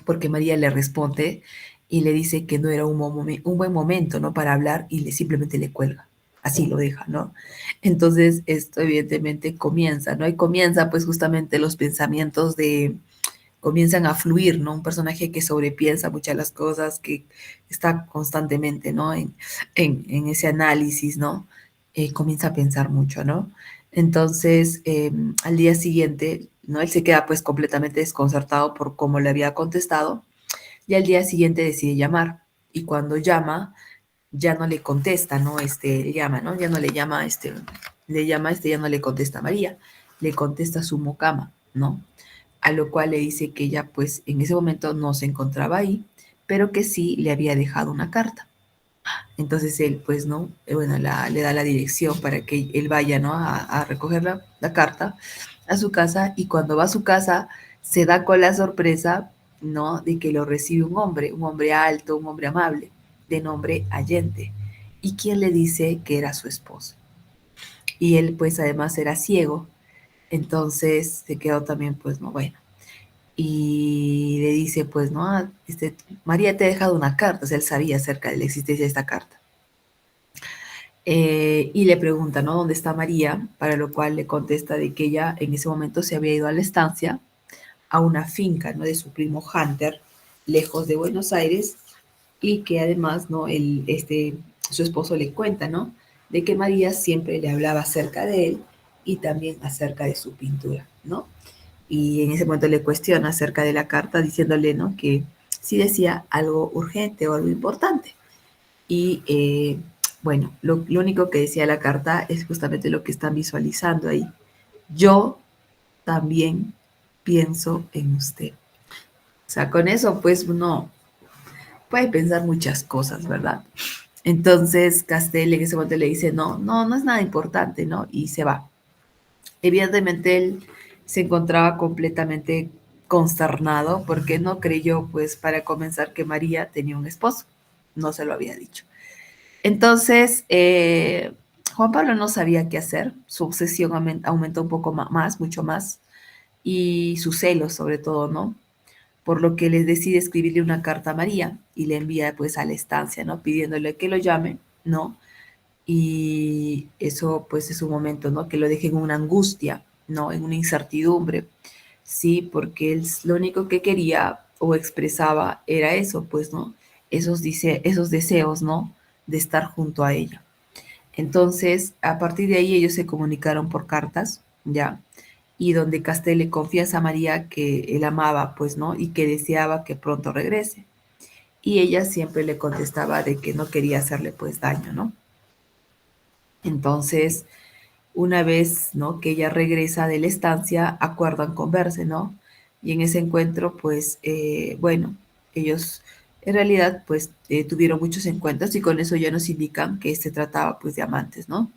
porque María le responde y le dice que no era un buen momento, ¿no?, para hablar y simplemente le cuelga. Así lo deja, ¿no? Entonces esto evidentemente comienza, ¿no? Y comienza pues justamente los pensamientos comienzan a fluir, ¿no? Un personaje que sobrepiensa muchas las cosas, que está constantemente, ¿no?, en ese análisis, ¿no? Comienza a pensar mucho, ¿no? Entonces, al día siguiente, ¿no?, él se queda pues completamente desconcertado por cómo le había contestado y al día siguiente decide llamar y cuando llama ya no le contesta, ¿no? Llama, ¿no? Ya no le llama, ya no le contesta a María, le contesta a su mucama, ¿no? A lo cual le dice que ella pues en ese momento no se encontraba ahí, pero que sí le había dejado una carta. Entonces él pues no, bueno, le da la dirección para que él vaya, ¿no?, a recoger la carta a su casa y cuando va a su casa se da con la sorpresa, ¿no?, de que lo recibe un hombre alto, un hombre amable, de nombre Allende, y quien le dice que era su esposo. Y él pues además era ciego, entonces se quedó también pues no, bueno, y le dice, pues, no, María te ha dejado una carta, o sea, él sabía acerca de la existencia de esta carta. Y le pregunta, ¿no?, dónde está María, para lo cual le contesta de que ella en ese momento se había ido a la estancia, a una finca, ¿no?, de su primo Hunter, lejos de Buenos Aires, y que además, ¿no?, su esposo le cuenta, ¿no?, de que María siempre le hablaba acerca de él y también acerca de su pintura, ¿no? Y en ese momento le cuestiona acerca de la carta, diciéndole, ¿no?, que sí decía algo urgente o algo importante. Y bueno, lo único que decía la carta es justamente lo que están visualizando ahí. Yo también pienso en usted. O sea, con eso pues uno puede pensar muchas cosas, ¿verdad? Entonces Castel en ese momento le dice, no, no, no es nada importante, ¿no? Y se va. Evidentemente él se encontraba completamente consternado porque no creyó, pues, para comenzar, que María tenía un esposo. No se lo había dicho. Entonces, Juan Pablo no sabía qué hacer, su obsesión aumentó un poco más, mucho más, y su celo sobre todo, ¿no? Por lo que les decide escribirle una carta a María y le envía pues a la estancia, ¿no? Pidiéndole que lo llame, ¿no? Y eso pues es un momento, ¿no? Que lo deje en una angustia, ¿no? En una incertidumbre, ¿sí? Porque él lo único que quería o expresaba era eso, pues, ¿no? Esos deseos, ¿no? De estar junto a ella. Entonces, a partir de ahí ellos se comunicaron por cartas, ¿ya? Y donde Castel le confiesa a María que él amaba, pues, ¿no? Y que deseaba que pronto regrese. Y ella siempre le contestaba de que no quería hacerle, pues, daño, ¿no? Entonces, una vez, ¿no? Que ella regresa de la estancia, acuerdan con verse, ¿no? Y en ese encuentro, pues, bueno, ellos en realidad, pues, tuvieron muchos encuentros y con eso ya nos indican que se trataba, pues, de amantes, ¿no?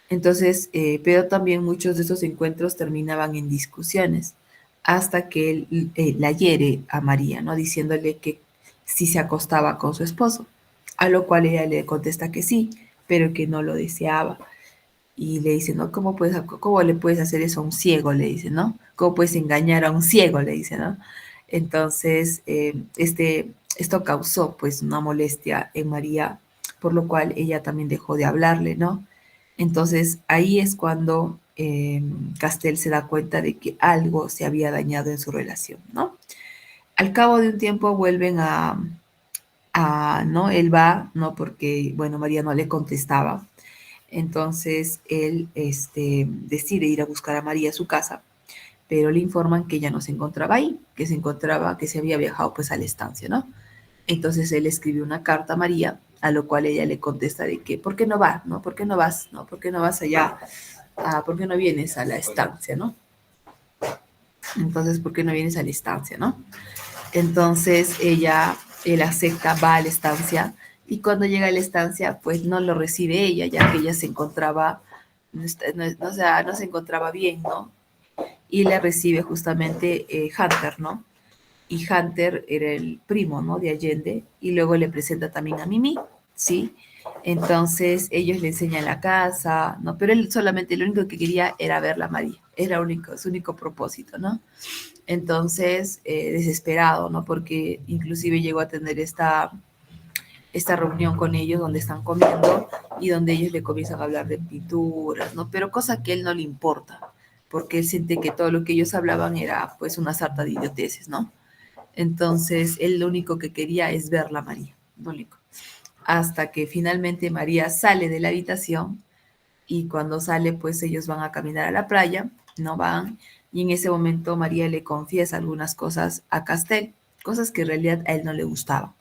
Entonces, pero también muchos de esos encuentros terminaban en discusiones hasta que él la hiere a María, ¿no? Diciéndole que sí se acostaba con su esposo, a lo cual ella le contesta que sí, pero que no lo deseaba. Y le dice, ¿no? ¿Cómo le puedes hacer eso a un ciego? Le dice, ¿no? ¿Cómo puedes engañar a un ciego? Le dice, ¿no? Entonces, esto causó pues una molestia en María, por lo cual ella también dejó de hablarle, ¿no? Entonces, ahí es cuando Castel se da cuenta de que algo se había dañado en su relación, ¿no? Al cabo de un tiempo vuelven ¿no? Él va, ¿no? Porque, bueno, María no le contestaba, entonces él decide ir a buscar a María a su casa, pero le informan que ella no se encontraba ahí, que se había viajado pues a la estancia, ¿no? Entonces él escribe una carta a María, a lo cual ella le contesta de que, ¿por qué no vas? ¿No? ¿Por qué no vas? ¿No? ¿Por qué no vas allá? ¿Por qué no vienes a la estancia? ¿No? Entonces, ¿por qué no vienes a la estancia? ¿No? Entonces él acepta, va a la estancia y cuando llega a la estancia, pues no lo recibe ella, ya que ella se encontraba, o sea, no se encontraba bien, ¿no? Y le recibe justamente Hunter, ¿no? Y Hunter era el primo, ¿no? De Allende y luego le presenta también a Mimi, ¿sí? Entonces ellos le enseñan la casa, ¿no? Pero él solamente lo único que quería era verla a María, era su único propósito, ¿no? Entonces, desesperado, ¿no? Porque inclusive llegó a tener esta reunión con ellos donde están comiendo y donde ellos le comienzan a hablar de pinturas, ¿no? Pero cosa que a él no le importa, porque él siente que todo lo que ellos hablaban era pues una sarta de idioteces, ¿no? Entonces, él lo único que quería es verla a María, lo único. Hasta que finalmente María sale de la habitación y cuando sale, pues ellos van a caminar a la playa, no van, y en ese momento María le confiesa algunas cosas a Castel, cosas que en realidad a él no le gustaban,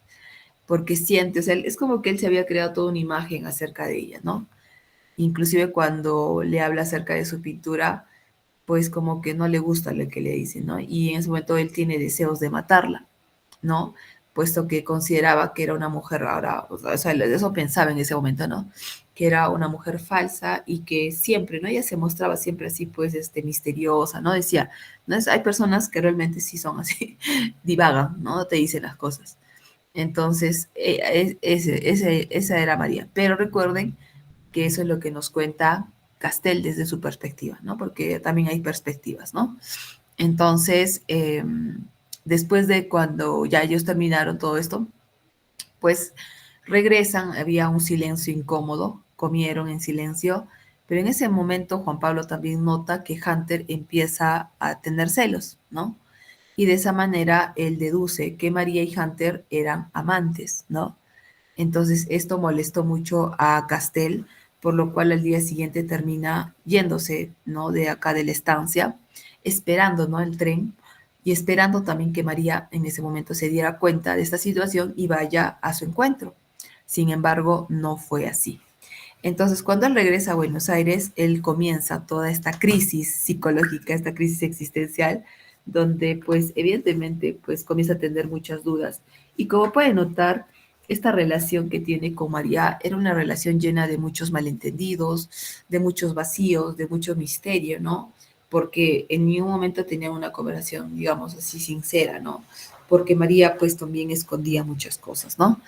porque siente, o sea, es como que él se había creado toda una imagen acerca de ella, ¿no? Inclusive cuando le habla acerca de su pintura, pues como que no le gusta lo que le dice, ¿no? Y en ese momento él tiene deseos de matarla, ¿no? Puesto que consideraba que era una mujer, ahora, o sea, eso pensaba en ese momento, ¿no? Que era una mujer falsa y que siempre, ¿no? Ella se mostraba siempre así, pues, misteriosa, ¿no? Decía, ¿no? Hay personas que realmente sí son así, divagan, ¿no? Te dicen las cosas. Entonces, esa era María. Pero recuerden que eso es lo que nos cuenta Castel desde su perspectiva, ¿no? Porque también hay perspectivas, ¿no? Entonces, después de cuando ya ellos terminaron todo esto, pues regresan, había un silencio incómodo, comieron en silencio, pero en ese momento Juan Pablo también nota que Hunter empieza a tener celos, ¿no? Y de esa manera él deduce que María y Hunter eran amantes, ¿no? Entonces esto molestó mucho a Castel, por lo cual al día siguiente termina yéndose, ¿no? De acá de la estancia, esperando, ¿no? El tren y esperando también que María en ese momento se diera cuenta de esta situación y vaya a su encuentro. Sin embargo, no fue así. Entonces, cuando él regresa a Buenos Aires, él comienza toda esta crisis psicológica, esta crisis existencial, donde pues evidentemente pues comienza a tener muchas dudas. Y como puede notar, esta relación que tiene con María era una relación llena de muchos malentendidos, de muchos vacíos, de mucho misterio, ¿no? Porque en ningún momento tenía una conversación, digamos así, sincera, ¿no? porque María pues también escondía muchas cosas, ¿no?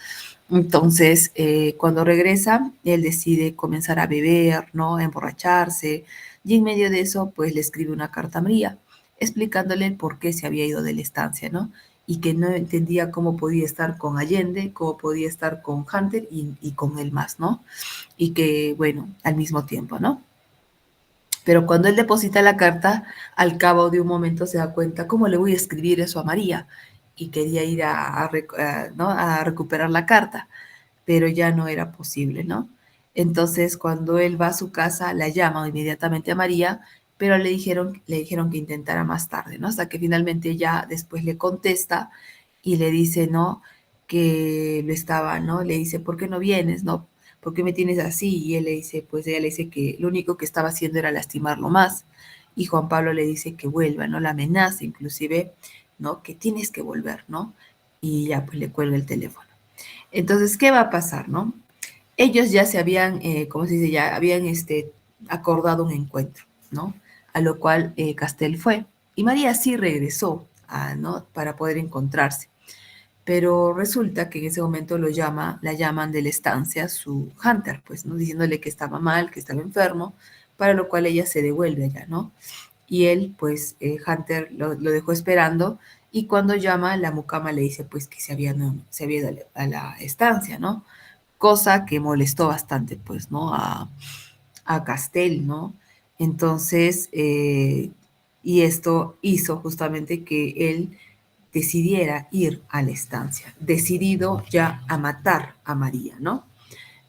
Entonces, cuando regresa, él decide comenzar a beber, ¿no? A emborracharse, y en medio de eso, pues le escribe una carta a María, explicándole por qué se había ido de la estancia, ¿no? Y que no entendía cómo podía estar con Allende, cómo podía estar con Hunter y con él más, ¿no? Y que, bueno, al mismo tiempo, ¿no? Pero cuando él deposita la carta, al cabo de un momento se da cuenta, ¿cómo le voy a escribir eso a María? Y quería ir ¿no? a recuperar la carta, pero ya no era posible, ¿no? Entonces, cuando él va a su casa, la llama inmediatamente a María, pero le dijeron que intentara más tarde, ¿no? Hasta que finalmente ella después le contesta y le dice, ¿no? Que lo estaba, ¿no? Le dice, ¿por qué no vienes, no? ¿Por qué me tienes así? Y él le dice, pues ella le dice que lo único que estaba haciendo era lastimarlo más. Y Juan Pablo le dice que vuelva, ¿no? La amenaza inclusive, ¿no? Que tienes que volver, ¿no? Y ya pues le cuelga el teléfono. Entonces, ¿qué va a pasar, no? Ellos ya se habían, ¿cómo se dice? Ya habían acordado un encuentro, ¿no? A lo cual Castel fue. Y María sí regresó, ¿no? Para poder encontrarse. Pero resulta que en ese momento la llaman de la estancia su Hunter, pues, ¿no? Diciéndole que estaba mal, que estaba enfermo, para lo cual ella se devuelve allá, ¿no? Y él, pues, Hunter lo dejó esperando y cuando llama, la mucama le dice, pues, que no, se había ido a la estancia, ¿no? Cosa que molestó bastante, pues, ¿no? A Castel, ¿no? Entonces, y esto hizo justamente que él decidiera ir a la estancia, decidido ya a matar a María, ¿no?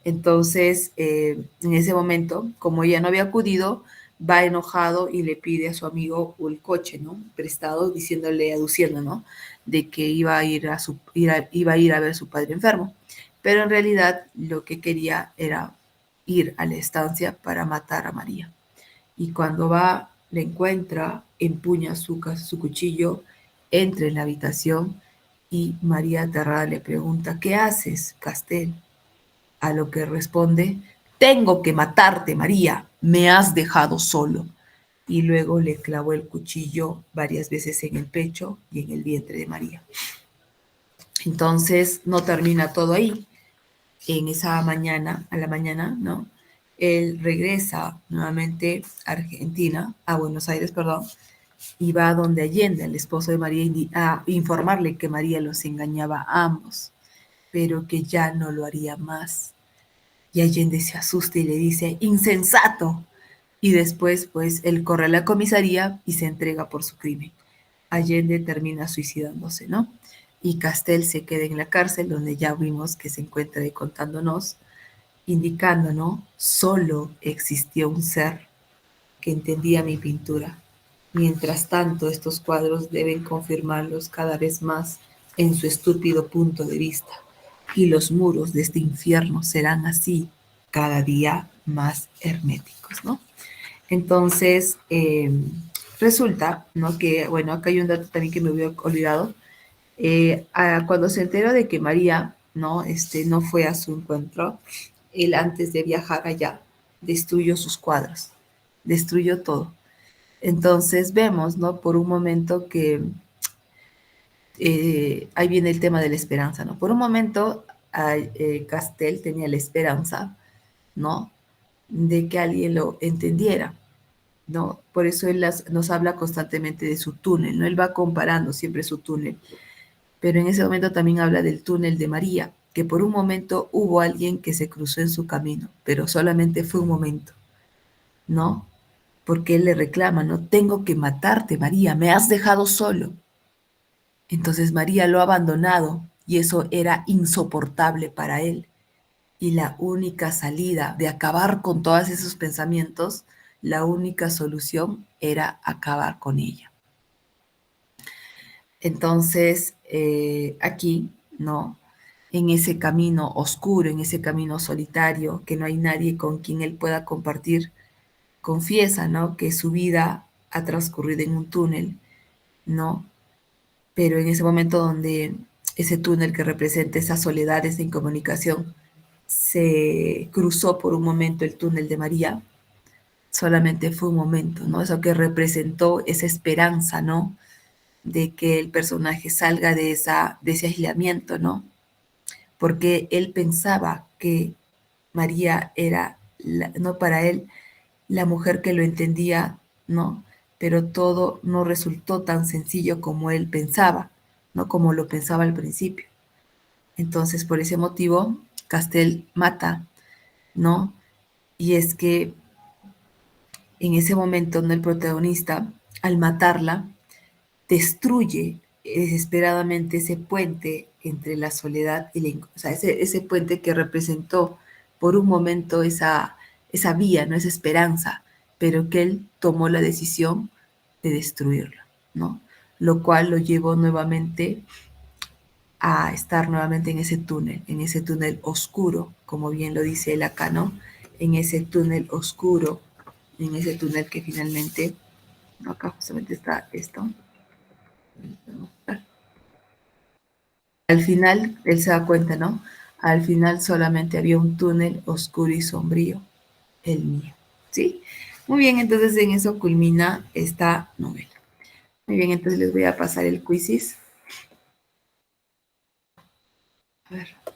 Entonces, en ese momento, como ella no había acudido, va enojado y le pide a su amigo el coche, ¿no? Prestado, diciéndole, aduciendo, ¿no? De que iba a iba a ir a ver a su padre enfermo. Pero en realidad lo que quería era ir a la estancia para matar a María. Y cuando va, le encuentra, empuña su cuchillo, entra en la habitación y María aterrada le pregunta, ¿qué haces, Castel? A lo que responde, tengo que matarte, María, me has dejado solo. Y luego le clavó el cuchillo varias veces en el pecho y en el vientre de María. Entonces no termina todo ahí. En esa mañana, a la mañana, ¿no? Él regresa nuevamente a Argentina, a Buenos Aires, perdón, y va a donde Allende, el esposo de María, a informarle que María los engañaba a ambos, pero que ya no lo haría más. Y Allende se asusta y le dice, insensato. Y después, pues, él corre a la comisaría y se entrega por su crimen. Allende termina suicidándose, ¿no? Y Castel se queda en la cárcel, donde ya vimos que se encuentra ahí contándonos, indicando, ¿no? Solo existió un ser que entendía mi pintura. Mientras tanto, estos cuadros deben confirmarlos cada vez más en su estúpido punto de vista. Y los muros de este infierno serán así cada día más herméticos, ¿no? Entonces, resulta, ¿no? Que, bueno, acá hay un dato también que me había olvidado. Cuando se enteró de que María, ¿no? No fue a su encuentro, él antes de viajar allá, destruyó sus cuadros, destruyó todo. Entonces vemos, ¿no? Por un momento que ahí viene el tema de la esperanza, ¿no? Por un momento Castel tenía la esperanza, ¿no? De que alguien lo entendiera, ¿no? Por eso él nos habla constantemente de su túnel, ¿no? Él va comparando siempre su túnel, pero en ese momento también habla del túnel de María, que por un momento hubo alguien que se cruzó en su camino, pero solamente fue un momento, ¿no? Porque él le reclama, ¿no? Tengo que matarte, María, me has dejado solo. Entonces María lo ha abandonado y eso era insoportable para él. Y la única salida de acabar con todos esos pensamientos, la única solución era acabar con ella. Entonces, aquí, ¿no? En ese camino oscuro, en ese camino solitario, que no hay nadie con quien él pueda compartir, confiesa, ¿no? Que su vida ha transcurrido en un túnel, ¿no? Pero en ese momento donde ese túnel que representa esa soledad, esa incomunicación, se cruzó por un momento el túnel de María, solamente fue un momento, ¿no? Eso que representó esa esperanza, ¿no? de que el personaje salga de ese aislamiento, ¿no? Porque él pensaba que María era, no para él, la mujer que lo entendía, ¿no? Pero todo no resultó tan sencillo como él pensaba, ¿no? Como lo pensaba al principio. Entonces, por ese motivo, Castel mata, ¿no? Y es que en ese momento, ¿no? El protagonista, al matarla, destruye desesperadamente ese puente entre la soledad y o sea, ese puente que representó por un momento esa vía, ¿no? Esa esperanza, pero que él tomó la decisión de destruirlo, ¿no? Lo cual lo llevó nuevamente a estar nuevamente en ese túnel oscuro, como bien lo dice él acá, ¿no? En ese túnel oscuro, en ese túnel que finalmente, ¿no? Acá justamente está esto. Al final, él se da cuenta, ¿no? Al final solamente había un túnel oscuro y sombrío, el mío, ¿sí? Muy bien, entonces en eso culmina esta novela. Muy bien, entonces les voy a pasar el quizzes. A ver.